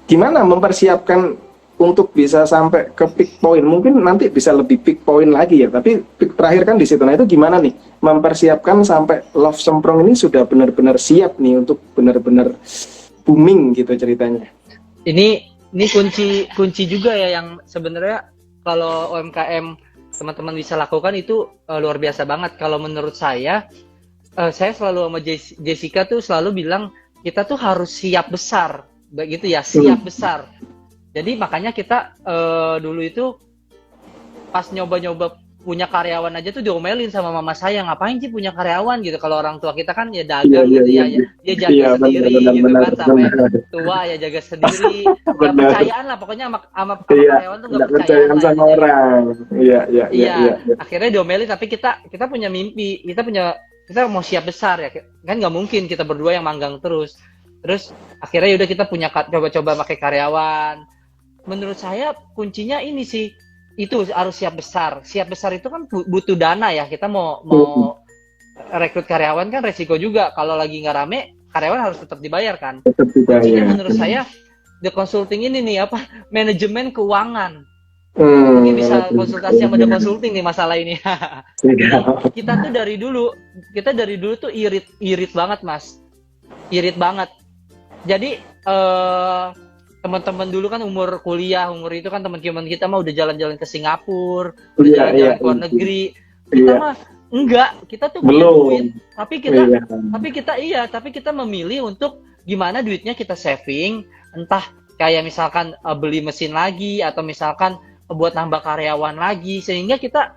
Gimana mempersiapkan untuk bisa sampai ke peak point? Mungkin nanti bisa lebih peak point lagi ya, tapi peak terakhir kan di situ. Nah itu gimana nih mempersiapkan sampai Love Semprong ini sudah benar-benar siap nih untuk benar-benar booming gitu ceritanya. Ini kunci juga ya, yang sebenarnya kalau UMKM teman-teman bisa lakukan itu luar biasa banget. Kalau menurut saya selalu sama Jessica tuh selalu bilang kita tuh harus siap besar, begitu ya, siap besar. Jadi makanya kita dulu itu pas nyoba-nyoba punya karyawan aja tuh diomelin sama mama saya, ngapain sih punya karyawan gitu, kalau orang tua kita kan ya dagang gitu ya, dia jaga sendiri gitu kan, sampai tua ya jaga sendiri, nggak percayaan lah pokoknya sama karyawan tuh nggak percayaan lah sama intinya. orang. Iya. Akhirnya diomelin, tapi kita punya mimpi, kita mau siap besar ya kan, nggak mungkin kita berdua yang manggang terus akhirnya udah kita punya coba-coba pakai karyawan. Menurut saya kuncinya ini sih, itu harus siap besar itu kan butuh dana ya, kita mau rekrut karyawan kan resiko juga, kalau lagi nggak rame karyawan harus tetap dibayar kan. Kuncinya menurut saya the consulting ini nih, manajemen keuangan. Mungkin bisa konsultasi sama the consulting nih masalah ini. Jadi kita dari dulu tuh irit banget mas, irit banget. Jadi teman-teman dulu kan umur itu kan teman-teman kita mah udah jalan-jalan ke Singapura, udah jalan-jalan ke luar negeri. Kita mah enggak, kita tuh punya duit, tapi kita memilih untuk gimana duitnya kita saving, entah kayak misalkan beli mesin lagi, atau misalkan buat nambah karyawan lagi, sehingga kita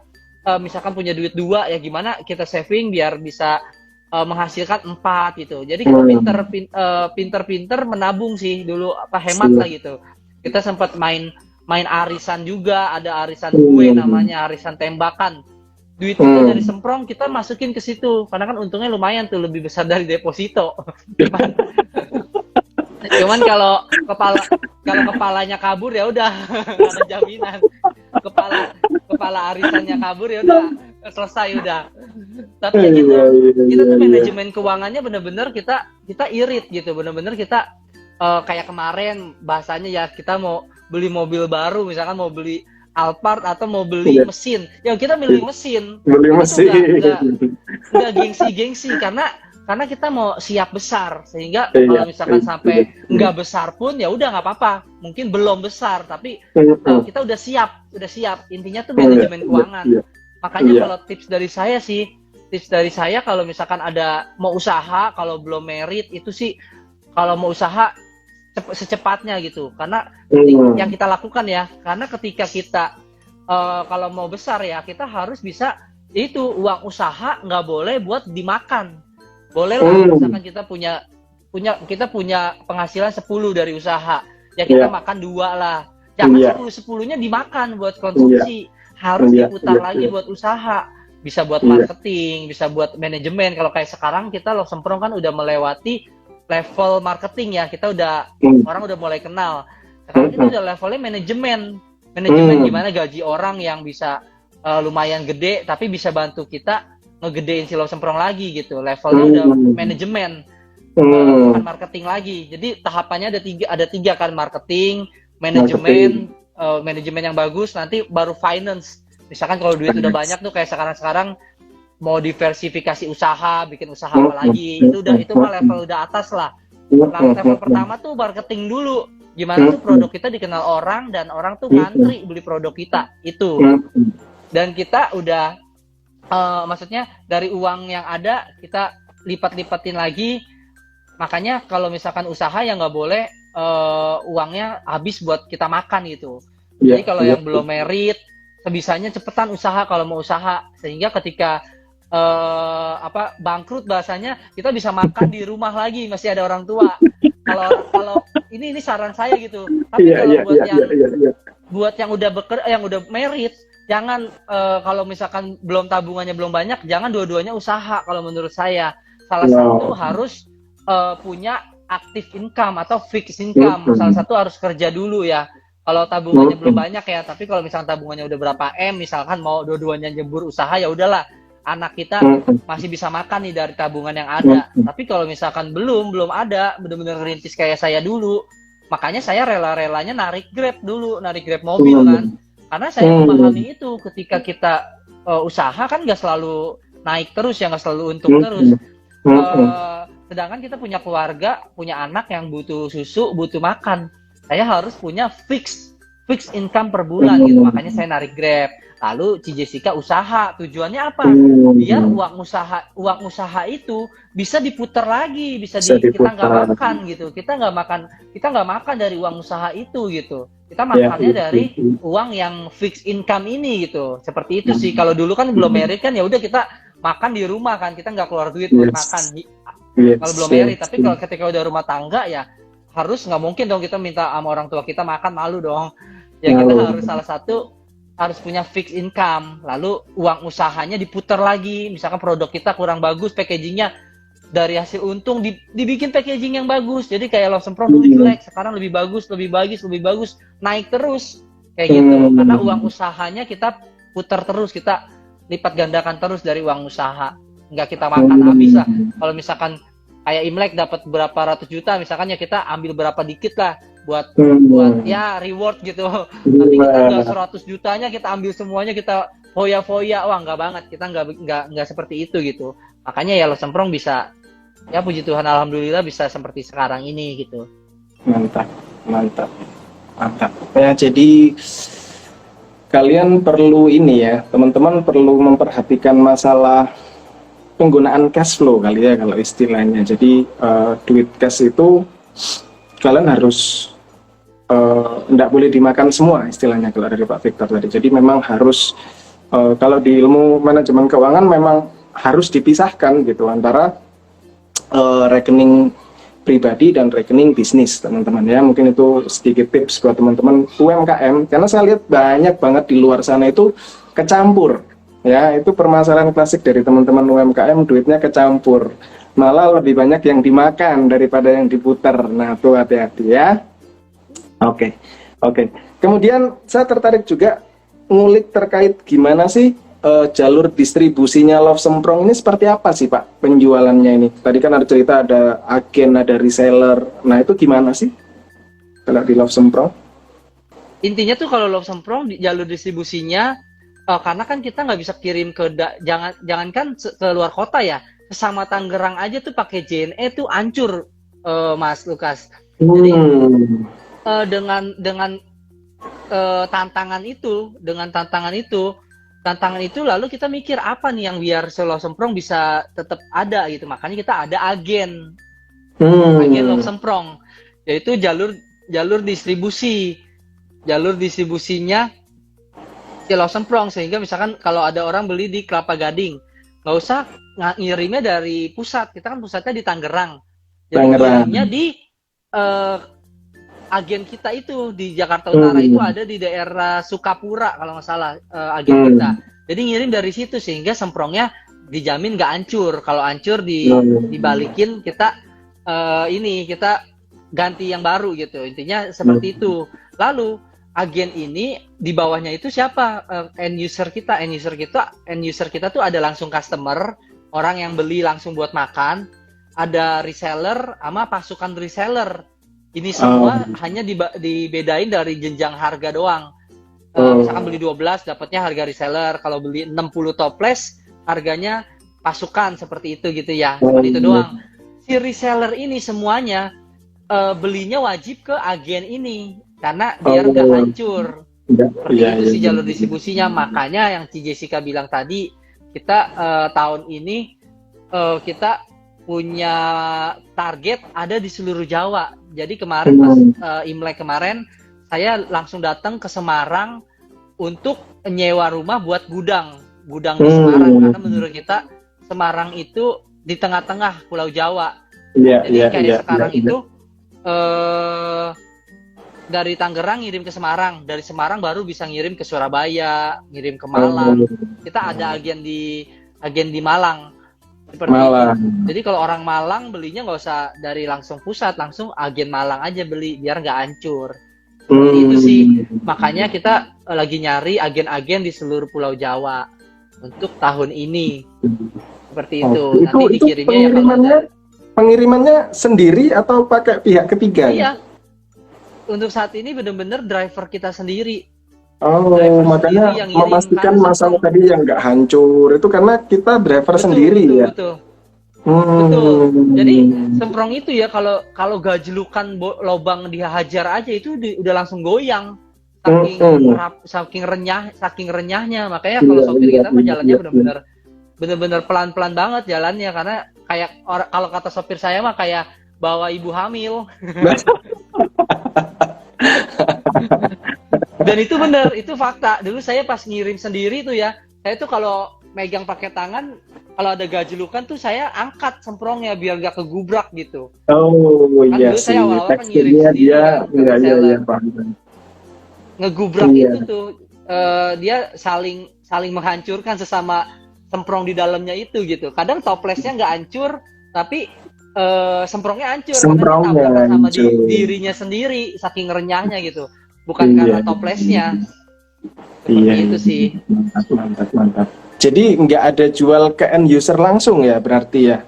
misalkan punya duit 2 ya gimana kita saving biar bisa menghasilkan 4 gitu. Jadi kita pinter-pinter menabung sih dulu, apa hemat lah gitu. Kita sempat main arisan juga, ada arisan kue namanya, arisan tembakan. Duit itu dari semprong kita masukin ke situ, karena kan untungnya lumayan tuh, lebih besar dari deposito. Cuman kalau kepalanya kabur ya udah nggak ada jaminan. Kepala arisannya kabur ya udah selesai udah. Tapi ya gitu, kita tuh manajemen keuangannya bener-bener kita irit gitu, bener-bener kita kayak kemarin bahasanya ya, kita mau beli mobil baru, misalkan mau beli Alphard atau mau beli mesin, ya kita milih mesin. Udah gengsi karena kita mau siap besar, sehingga kalau misalkan sampai nggak besar pun ya udah nggak apa-apa, mungkin belum besar tapi kita udah siap. Intinya tuh manajemen keuangan. Makanya kalau tips dari saya kalau misalkan ada mau usaha, kalau belum merit itu sih, kalau mau usaha secepatnya gitu, karena yang kita lakukan ya, karena ketika kita kalau mau besar ya, kita harus bisa itu, uang usaha nggak boleh buat dimakan. Boleh lah misalkan kita punya penghasilan 10 dari usaha, ya kita makan 2 lah, jangan 10-10-nya dimakan buat konsumsi, harus diputar lagi buat usaha, bisa buat marketing, bisa buat manajemen. Kalau kayak sekarang kita Love Semprong kan udah melewati level marketing ya, kita udah orang udah mulai kenal. Sekarang kita udah levelnya manajemen gimana gaji orang yang bisa lumayan gede, tapi bisa bantu kita ngegedein si Love Semprong lagi gitu. Levelnya udah manajemen, bukan marketing lagi. Jadi tahapannya ada tiga kan, marketing, manajemen yang bagus, nanti baru finance. Misalkan kalau duit udah banyak tuh kayak sekarang mau diversifikasi usaha, bikin usaha apa lagi, itu mah level udah atas lah. Level pertama tuh marketing dulu, gimana tuh produk kita dikenal orang dan orang tuh ngantri beli produk kita itu. Dan kita udah maksudnya dari uang yang ada kita lipat-lipatin lagi. Makanya kalau misalkan usaha ya nggak boleh uangnya habis buat kita makan gitu. Jadi kalau yang belum merit, sebisanya cepetan usaha kalau mau usaha, sehingga ketika bangkrut bahasanya, kita bisa makan di rumah lagi, masih ada orang tua. Kalau ini saran saya gitu. Tapi kalau buat yang udah yang udah merit, jangan kalau misalkan belum tabungannya belum banyak, jangan dua-duanya usaha. Kalau menurut saya, salah satu harus punya active income atau fixed income. Salah satu harus kerja dulu ya. Kalau tabungannya belum banyak ya, tapi kalau misalkan tabungannya udah berapa misalkan mau dua-duanya nyebur usaha, ya udahlah, anak kita masih bisa makan nih dari tabungan yang ada. Tapi kalau misalkan belum ada, benar-benar rintis kayak saya dulu, makanya saya rela-relanya narik Grab mobil kan. Karena saya memahami itu, ketika kita usaha kan nggak selalu naik terus ya, nggak selalu untung terus. Sedangkan kita punya keluarga, punya anak yang butuh susu, butuh makan. Saya harus punya fixed income per bulan gitu. Makanya saya narik Grab. Lalu Ci Jessica usaha. Tujuannya apa? Biar uang usaha itu bisa diputar lagi, kita nggak makan gitu. Kita nggak makan dari uang usaha itu gitu. Kita makannya dari uang yang fixed income ini gitu. Seperti itu sih. Kalau dulu kan belum merit kan, ya udah kita makan di rumah kan. Kita nggak keluar duit buat makan. Kalau belum merit, tapi kalau ketika udah rumah tangga ya harus, nggak mungkin dong kita minta sama orang tua kita makan, malu dong. Ya kita harus salah satu harus punya fixed income, lalu uang usahanya diputar lagi. Misalkan produk kita kurang bagus packagingnya, dari hasil untung dibikin packaging yang bagus. Jadi kayak Love Semprong dulu jelek, sekarang lebih bagus, naik terus kayak gitu. Karena uang usahanya kita putar terus, kita lipat gandakan terus dari uang usaha. Nggak kita makan habis lah. Kalau misalkan kayak Imlek dapat berapa ratus juta, misalkan ya kita ambil berapa dikit lah buat ya reward gitu. Tapi kita nggak 100 jutanya kita ambil semuanya, kita foya-foya. Wah, nggak banget. Kita nggak seperti itu gitu. Makanya ya Love Semprong bisa, ya puji Tuhan alhamdulillah bisa seperti sekarang ini gitu. Mantap. Ya, jadi kalian perlu ini ya, teman-teman perlu memperhatikan masalah penggunaan cash flow kali ya kalau istilahnya. Jadi duit cash itu kalian harus nggak boleh dimakan semua istilahnya kalau dari Pak Victor tadi. Jadi memang harus kalau di ilmu manajemen keuangan memang harus dipisahkan gitu antara rekening pribadi dan rekening bisnis, teman-teman ya. Mungkin itu sedikit tips buat teman-teman UMKM, karena saya lihat banyak banget di luar sana itu kecampur ya. Itu permasalahan klasik dari teman-teman UMKM, duitnya kecampur, malah lebih banyak yang dimakan daripada yang diputar. Nah tuh hati-hati ya. Oke, oke. Kemudian saya tertarik juga ngulik terkait gimana sih jalur distribusinya Love Semprong ini seperti apa sih Pak penjualannya ini? Tadi kan ada cerita ada agen, ada reseller. Nah itu gimana sih kalau di Love Semprong? Intinya tuh kalau Love Semprong di jalur distribusinya, karena kan kita nggak bisa kirim jangankan ke luar kota ya, sama Tangerang aja tuh pakai JNE tuh hancur, Mas Lukas. Jadi dengan tantangan itu lalu kita mikir apa nih yang biar Love Semprong bisa tetap ada gitu. Makanya kita ada agen Love Semprong, yaitu jalur distribusinya si Love Semprong, sehingga misalkan kalau ada orang beli di Kelapa Gading nggak usah ngirimnya dari pusat, kita kan pusatnya di Tangerang, jadi ngirimnya di agen kita itu di Jakarta Utara, itu ada di daerah Sukapura kalau nggak salah agen kita. Jadi ngirim dari situ sehingga semprongnya dijamin nggak hancur. Kalau hancur dibalikin kita kita ganti yang baru gitu. Intinya seperti itu. Lalu agen ini di bawahnya itu siapa? End user kita tuh ada langsung customer, orang yang beli langsung buat makan, ada reseller sama pasukan reseller. Ini semua hanya dibedain dari jenjang harga doang. Misalkan beli 12 dapatnya harga reseller, kalau beli 60 toples harganya pasukan, seperti itu gitu ya. Seperti itu doang. Si reseller ini semuanya belinya wajib ke agen ini karena biar nggak hancur. Seperti itu sih jalur distribusinya. Makanya yang Ci Jessica bilang tadi, kita tahun ini kita punya target ada di seluruh Jawa. Jadi kemarin pas Imlek kemarin, saya langsung datang ke Semarang untuk nyewa rumah buat gudang di Semarang, karena menurut kita Semarang itu di tengah-tengah Pulau Jawa. Jadi sekarang itu dari Tangerang ngirim ke Semarang, dari Semarang baru bisa ngirim ke Surabaya, ngirim ke Malang. Kita ada agen di Malang. Seperti itu. Jadi kalau orang Malang belinya nggak usah dari langsung pusat, langsung agen Malang aja beli biar nggak hancur. Seperti itu sih. Makanya kita lagi nyari agen-agen di seluruh Pulau Jawa untuk tahun ini. Seperti itu. Nanti dikirimnya ya pengirimannya sendiri atau pakai pihak ketiga? Iya. Untuk saat ini benar-benar driver kita sendiri. Makanya memastikan masalah tadi yang nggak hancur itu karena kita driver sendiri ya. Betul. Jadi semprong itu ya kalau gajlukan lobang dia hajar aja itu udah langsung goyang. Saking renyahnya. Makanya kalau sopir kita jalannya benar-benar pelan-pelan banget jalannya, karena kayak kalau kata sopir saya mah kayak bawa ibu hamil. Dan itu benar, itu fakta. Dulu saya pas ngirim sendiri tuh ya, saya tuh kalau megang pakai tangan, kalau ada gajlukan tuh saya angkat semprongnya biar gak kegubrak gitu. Iya dulu sih. saya awal-awal kan ngirim sendiri ngegubrak itu tuh dia saling menghancurkan sesama semprong di dalamnya itu gitu. Kadang toplesnya nggak hancur, tapi semprongnya hancur karena ditabrakan sama dirinya sendiri saking renyahnya gitu. Bukan karena toplesnya. Seperti itu sih. Mantap. Jadi nggak ada jual ke end user langsung ya berarti ya?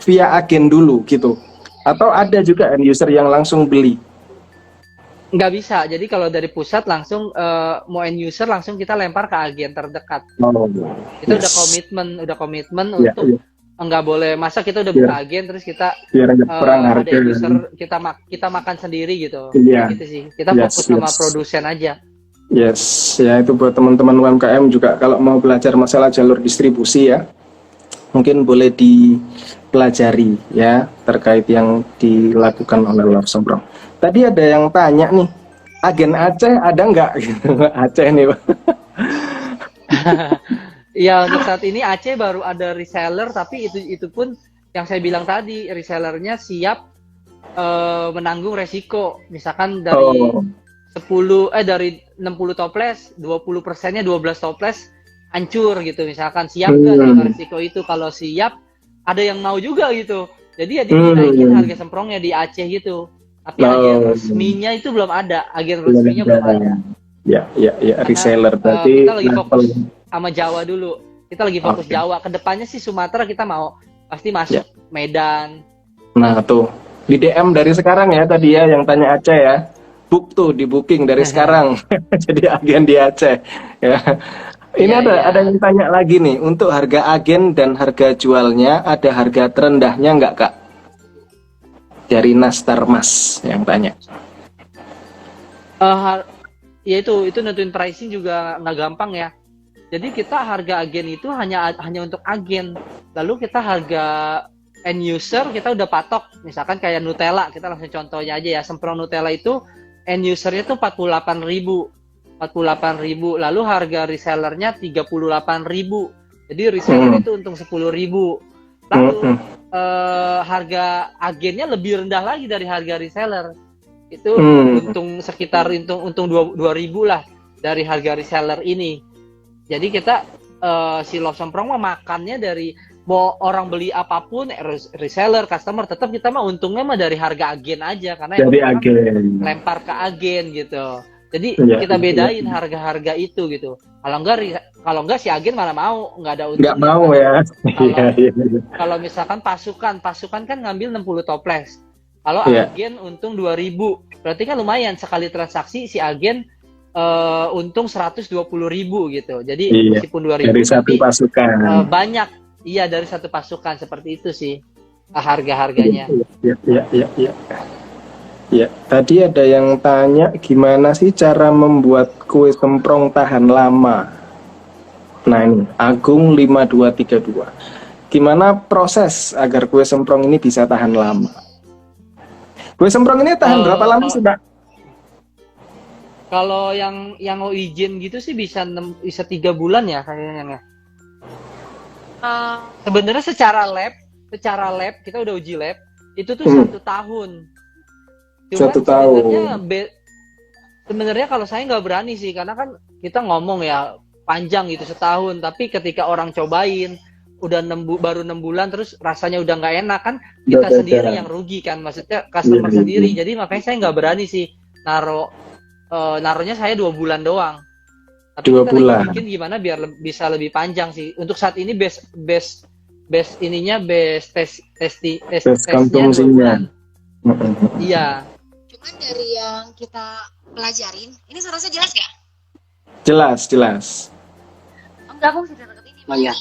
Via agen dulu gitu? Atau ada juga end user yang langsung beli? Nggak bisa. Jadi kalau dari pusat langsung mau end user langsung kita lempar ke agen terdekat. Itu udah komitmen untuk nggak boleh, masa kita udah buka agen terus kita ada user kita makan sendiri gitu. Gitu sih. Kita fokus sama produsen aja. Ya itu buat teman-teman UMKM juga kalau mau belajar masalah jalur distribusi ya, mungkin boleh dipelajari ya terkait yang dilakukan oleh Love Semprong. Tadi ada yang tanya nih, agen Aceh ada nggak gitu? Aceh nih, Pak. Ya untuk saat ini Aceh baru ada reseller, tapi itu pun yang saya bilang tadi, resellernya siap menanggung resiko. Misalkan dari Oh. 60 toples, 20%-nya 12 toples hancur gitu. Misalkan siap nggak dengan Hmm. resiko itu? Kalau siap, ada yang mau juga gitu. Jadi ya dinaikin Hmm. harga semprongnya di Aceh gitu. Tapi agen Oh. resminya itu belum ada. Agen Belum resminya belum ada. ada. Ya, ya, ya, Karena reseller kita berarti lagi level. fokus sama Jawa dulu. Kita lagi fokus Oke. Jawa. Kedepannya sih Sumatera kita mau pasti masuk Ya. Medan. Nah, tuh. Di DM dari sekarang ya tadi ya yang tanya Aceh ya. Book tuh di booking dari sekarang. Jadi agen di Aceh. Ya. Ini Iya, iya. ada yang tanya lagi nih. Untuk harga agen dan harga jualnya ada harga terendahnya nggak, Kak? Dari Nastar Mas yang tanya. Eh, ya itu nentuin pricing juga nggak gampang ya. Jadi kita harga agen itu hanya untuk agen. Lalu kita harga end user kita udah patok. Misalkan kayak Nutella, kita langsung contohnya aja ya. Semprong Nutella itu end usernya tuh 48.000. 48.000. Lalu harga resellernya 38.000. Jadi reseller itu untung 10.000. Lalu harga agennya lebih rendah lagi dari harga reseller. Itu untung sekitar untung 2.000 lah dari harga reseller ini. Jadi kita si Love Semprong mah makannya dari mau orang beli apapun, reseller, customer, tetap kita mah untungnya mah dari harga agen aja, karena emang Dari kita kan agen. lempar ke agen gitu. Jadi Ya, kita bedain ya. harga-harga itu gitu. Kalau enggak si agen mana mau, nggak ada Nggak untungnya mau kan. ya. Iya, Kalau iya. kalau misalkan pasukan kan ngambil 60 toples. Kalau Iya. agen untung 2.000, berarti kan lumayan sekali transaksi si agen untung 120.000 gitu. Jadi Iya. meskipun 2.000 Dari satu tapi pasukan. banyak. Iya, dari satu pasukan, seperti itu sih harga-harganya. Iya, iya, iya, iya. Ya, tadi ada yang tanya gimana sih cara membuat kue semprong tahan lama. Nah ini, Agung 5232. Gimana proses agar kue semprong ini bisa tahan lama? Kue semprong ini tahan berapa lama sih, Mbak? Kalau yang mau izin gitu sih bisa 3 bulan ya kayaknya. Sebenarnya secara lab kita udah uji lab itu tuh 1 tahun. Cuman 1 tahun. sebenarnya kalau saya nggak berani sih, karena kan kita ngomong ya panjang gitu setahun, tapi ketika orang cobain udah baru 6 bulan terus rasanya udah nggak enak kan, kita sendiri yang rugi kan, maksudnya customer sendiri. Jadi makanya saya nggak berani sih naruhnya saya 2 bulan doang. Tapi 2 kita bulan. lagi bikin gimana biar bisa lebih panjang sih. Untuk saat ini base tesnya 2 bulan. Iya. Cuman dari yang kita pelajarin, ini suara saya jelas nggak? Jelas, jelas. Enggak, aku sudah deket ini. Oh iya.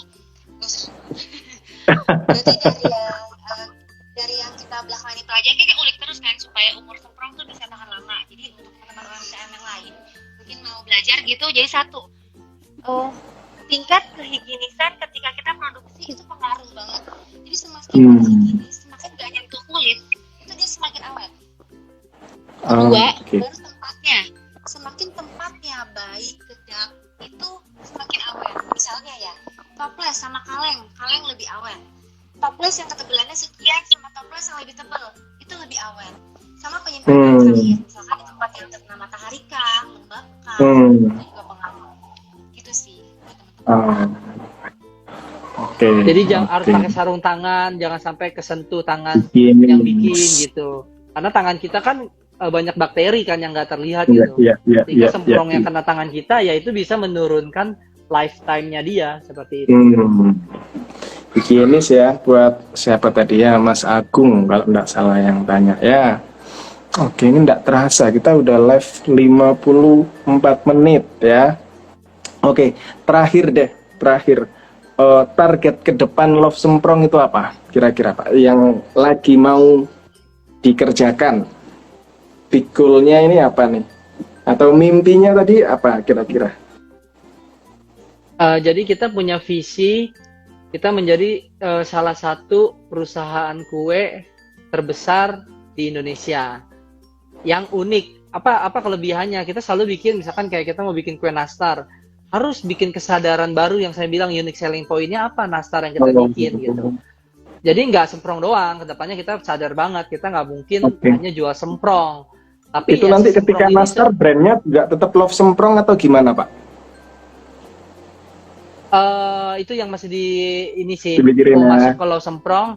Berarti dari yang kita belakangan ini pelajari, kayak ulik terus kan supaya umur semprong tuh bisa tahan lama. Jadi untuk teman-teman UMKM yang lain mungkin mau belajar gitu, jadi satu, tingkat kehigienisan ketika kita produksi itu pengaruh banget. Jadi semakin higienis, semakin gak nyentuh kulit, itu dia semakin awet. Kedua, baru tempatnya. Semakin tempatnya baik, kedap, itu semakin awet. Misalnya ya, toples sama kaleng lebih awet. Toples yang ketebalannya sekian sama toples yang lebih tebal, itu lebih awet. Sama penyimpanan terakhir, misalkan di tempat yang terkena matahari kah, lembab kah, itu juga pengaruh. Gitu sih buat teman-teman. Oke. Jadi harus pakai sarung tangan, jangan sampai kesentuh tangan yang bikin gitu. Karena tangan kita kan banyak bakteri kan yang nggak terlihat gitu. Jika semprong yang kena tangan kita, ya itu bisa menurunkan lifetime-nya dia seperti itu. Higienis ya buat siapa tadi ya, Mas Agung kalau nggak salah yang tanya ya. Oke, ini nggak terasa kita udah live 54 menit ya. Oke, terakhir target ke depan Love Semprong itu apa? Kira-kira Pak yang lagi mau dikerjakan? Big goal-nya ini apa nih? Atau mimpinya tadi apa kira-kira? Jadi kita punya visi, kita menjadi salah satu perusahaan kue terbesar di Indonesia yang unik. apa kelebihannya? Kita selalu bikin, misalkan kayak kita mau bikin kue nastar, harus bikin kesadaran baru yang saya bilang unique selling point-nya apa nastar yang kita bikin gitu. Jadi nggak semprong doang, kedepannya kita sadar banget kita nggak mungkin hanya jual semprong. Tapi itu ya, nanti ketika nastar brandnya juga tetap Love Semprong atau gimana Pak? Itu yang masih di ini sih, Dipikirin mau ya. masuk ke Love Semprong,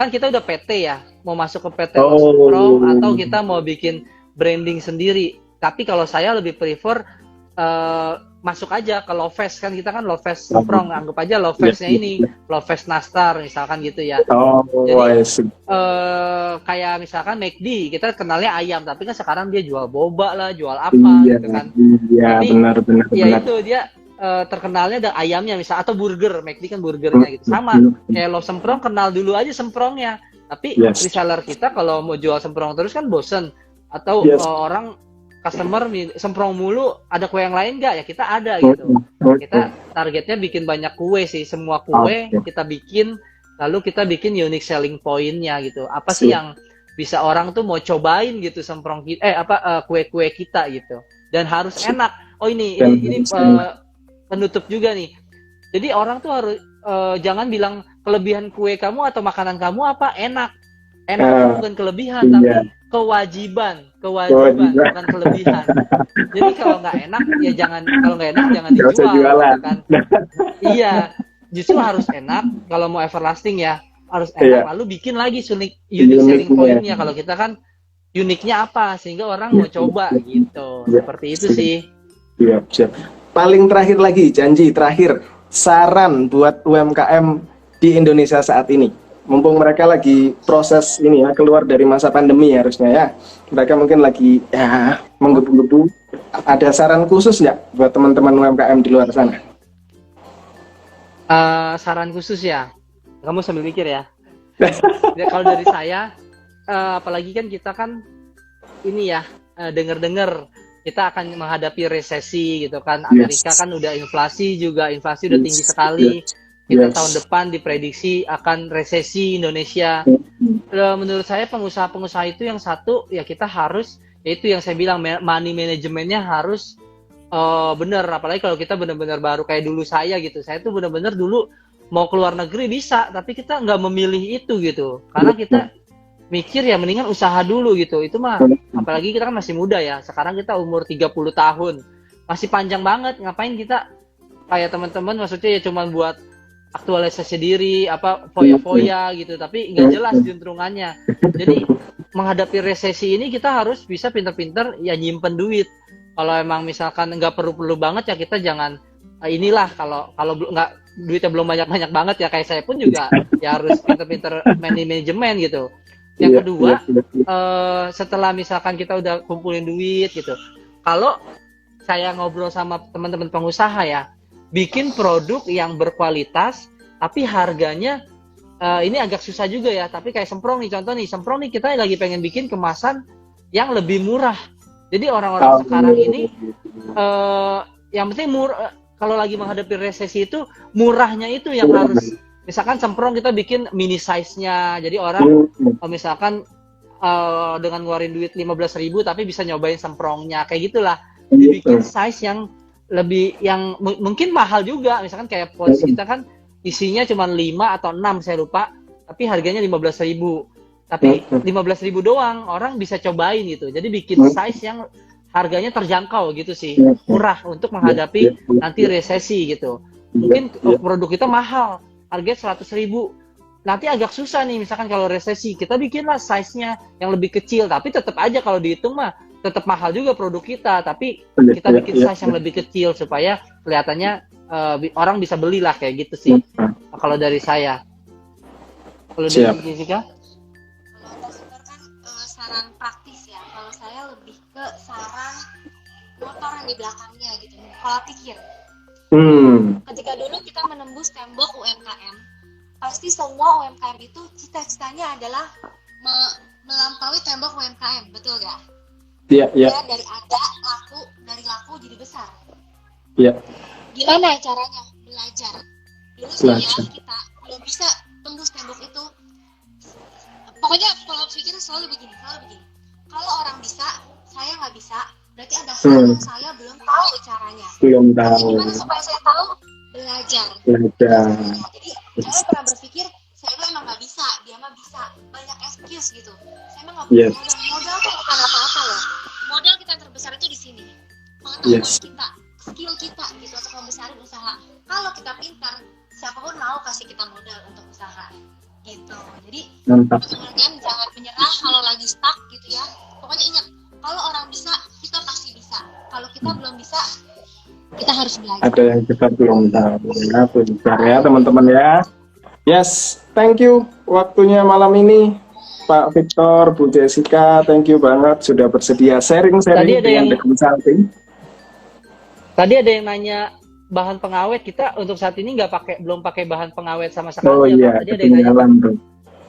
kan kita udah PT ya, mau masuk ke PT Love Semprong atau kita mau bikin branding sendiri. Tapi kalau saya lebih prefer masuk aja ke Lovefest, kan kita kan Lovefest Semprong, anggap aja Lovefest-nya ini Lovefest Nastar misalkan gitu ya. Jadi kayak misalkan McD, kita kenalnya ayam, tapi kan sekarang dia jual boba lah, jual apa gitu kan. Iya, tapi benar. Ya itu dia terkenalnya ada ayamnya misal, atau burger, McD kan burgernya gitu. Sama kayak Love Semprong, kenal dulu aja semprongnya. Tapi reseller kita kalau mau jual semprong terus kan bosen, atau orang customer semprong mulu, ada kue yang lain nggak? Ya kita ada gitu. Kita targetnya bikin banyak kue sih, semua kue kita bikin, lalu kita bikin unique selling point-nya gitu. Apa sih yang bisa orang tuh mau cobain gitu semprong kita, kue-kue kita gitu. Dan harus enak. Oh ini penutup juga nih. Jadi orang tuh harus jangan bilang kelebihan kue kamu atau makanan kamu apa, enak bukan kelebihan, tapi kewajiban bukan kelebihan. Jadi kalau nggak enak ya jangan dijual gitu kan. Iya, justru harus enak. Kalau mau everlasting ya harus enak. Lalu bikin lagi unique selling point-nya. Kalau kita kan uniknya apa sehingga orang mau coba gitu. Seperti itu sih. Siap. Paling terakhir lagi, janji terakhir, saran buat UMKM di Indonesia saat ini. Mumpung mereka lagi proses ini ya, keluar dari masa pandemi harusnya ya. Mereka mungkin lagi ya menggebu-gebu. Ada saran khusus nggak buat teman-teman UMKM di luar sana? Saran khusus ya? Kamu sambil mikir ya. Kalau dari saya, apalagi kan kita kan ini ya, dengar-dengar kita akan menghadapi resesi gitu kan. Amerika kan udah inflasi udah tinggi sekali. Kita tahun depan diprediksi akan resesi Indonesia. Menurut saya pengusaha-pengusaha itu yang satu ya kita harus, yaitu yang saya bilang money manajemennya harus benar. Apalagi kalau kita benar-benar baru kayak dulu saya gitu. Saya tuh benar-benar dulu mau keluar negeri bisa, tapi kita nggak memilih itu gitu. Karena kita mikir ya mendingan usaha dulu gitu. Itu mah apalagi kita kan masih muda ya. Sekarang kita umur 30 tahun. Masih panjang banget. Ngapain kita kayak teman-teman maksudnya ya cuma buat aktualisasi diri, foya-foya gitu, tapi nggak jelas juntrungannya. Jadi menghadapi resesi ini kita harus bisa pinter-pinter ya nyimpen duit. Kalau emang misalkan nggak perlu banget ya kita jangan inilah, kalau nggak duitnya belum banyak banget ya kayak saya pun juga ya harus pinter-pinter manajemen gitu. Yang kedua, setelah misalkan kita udah kumpulin duit gitu, kalau saya ngobrol sama teman-teman pengusaha ya, bikin produk yang berkualitas tapi harganya ini agak susah juga ya. Tapi kayak semprong nih, contoh nih, semprong nih kita lagi pengen bikin kemasan yang lebih murah. Jadi orang-orang sekarang ini yang penting murah. Kalau lagi menghadapi resesi itu murahnya itu yang harus. Misalkan semprong kita bikin mini size-nya. Jadi orang misalkan dengan ngeluarin duit 15.000 tapi bisa nyobain semprongnya kayak gitulah. Dibikin size yang lebih, yang mungkin mahal juga, misalkan kayak pouch kita kan isinya cuma 5 atau 6 saya lupa, tapi harganya 15.000. Tapi 15.000 doang orang bisa cobain gitu. Jadi bikin size yang harganya terjangkau gitu sih, murah untuk menghadapi nanti resesi gitu. Mungkin produk kita mahal, harganya 100.000. Nanti agak susah nih misalkan kalau resesi, kita bikinlah size-nya yang lebih kecil, tapi tetap aja kalau dihitung mah tetap mahal juga produk kita, tapi kita bikin size yang lebih kecil supaya kelihatannya orang bisa belilah kayak gitu sih. Kalau dari saya. Kalau dari Jessica? Kalau Tasukar kan saran praktis ya. Kalau saya lebih ke saran motor yang di belakangnya gitu, pola pikir. Ketika dulu kita menembus tembok UMKM, pasti semua UMKM itu cita-citanya adalah melampaui tembok UMKM, betul gak? Iya. Dari ada laku, dari laku jadi besar. Iya. Gimana caranya? Belajar. Dulu saya kita belum bisa tembus tembok itu. Pokoknya pola pikir selalu begini. Kalau orang bisa, saya nggak bisa, berarti ada hal yang saya belum tahu caranya. Belum Jadi tahu. gimana supaya saya tahu? Belajar. Belajar. Jadi jangan pernah berpikir saya tuh emang nggak bisa, dia mah bisa. Banyak excuse gitu. Saya emang nggak punya Yes. modal. Modal tuh bukan apa-apa loh. Modal kita yang terbesar itu di sini. Pengetahuan Yes. kita, skill kita gitu untuk membesarin usaha. Kalau kita pintar, siapapun mau kasih kita modal untuk usaha. Gitu. Jadi Mantap. teman-teman jangan menyerah kalau lagi stuck gitu ya. Pokoknya ingat, kalau orang bisa, kita pasti bisa. Kalau kita belum bisa, kita harus belajar. Ada yang kita belum tahu ya, bentar ya teman-teman ya. Yes, thank you waktunya malam ini Pak Victor, Bu Jessica, thank you banget sudah bersedia sharing-sharing Tadi ada dengan yang- The Consulting. Tadi ada yang nanya bahan pengawet, kita untuk saat ini belum pakai bahan pengawet sama sekali. Oh ya, iya, Pak. Tadi ada yang nanya. ketinggalan tuh.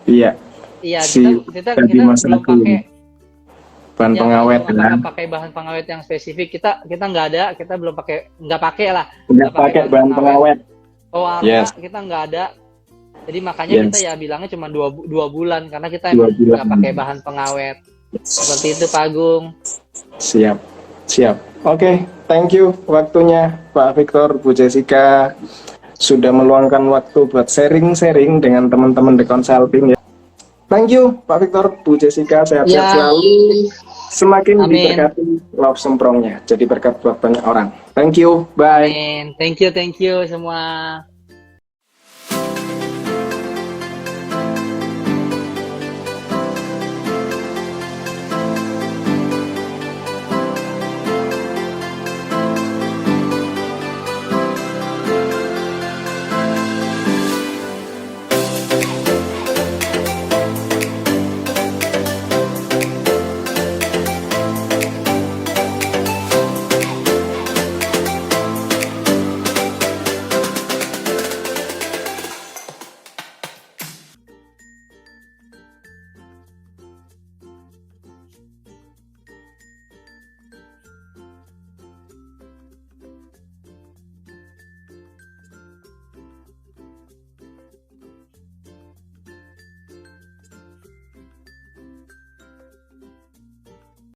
Iya, Iya, Si kita tadi Mas belum Agung. pakai bahan ya, pengawet belum ya. pakai bahan pengawet yang spesifik. Kita nggak ada, kita belum pakai, nggak pakai lah. Nggak pakai bahan pengawet. Pewarna Yes. kita nggak ada. Jadi makanya Yes. kita ya bilangnya cuma dua bulan karena kita 2 emang bulan. nggak pakai bahan pengawet. Seperti itu Pak Agung. Siap, siap. Oke, thank you waktunya Pak Victor, Bu Jessica sudah meluangkan waktu buat sharing-sharing dengan teman-teman The Consulting ya. Thank you Pak Victor, Bu Jessica, sehat-sehat Ya. selalu. Semakin Amin. diberkati love semprongnya, jadi berkat buat banyak orang. Thank you, bye. Amin. Thank you semua.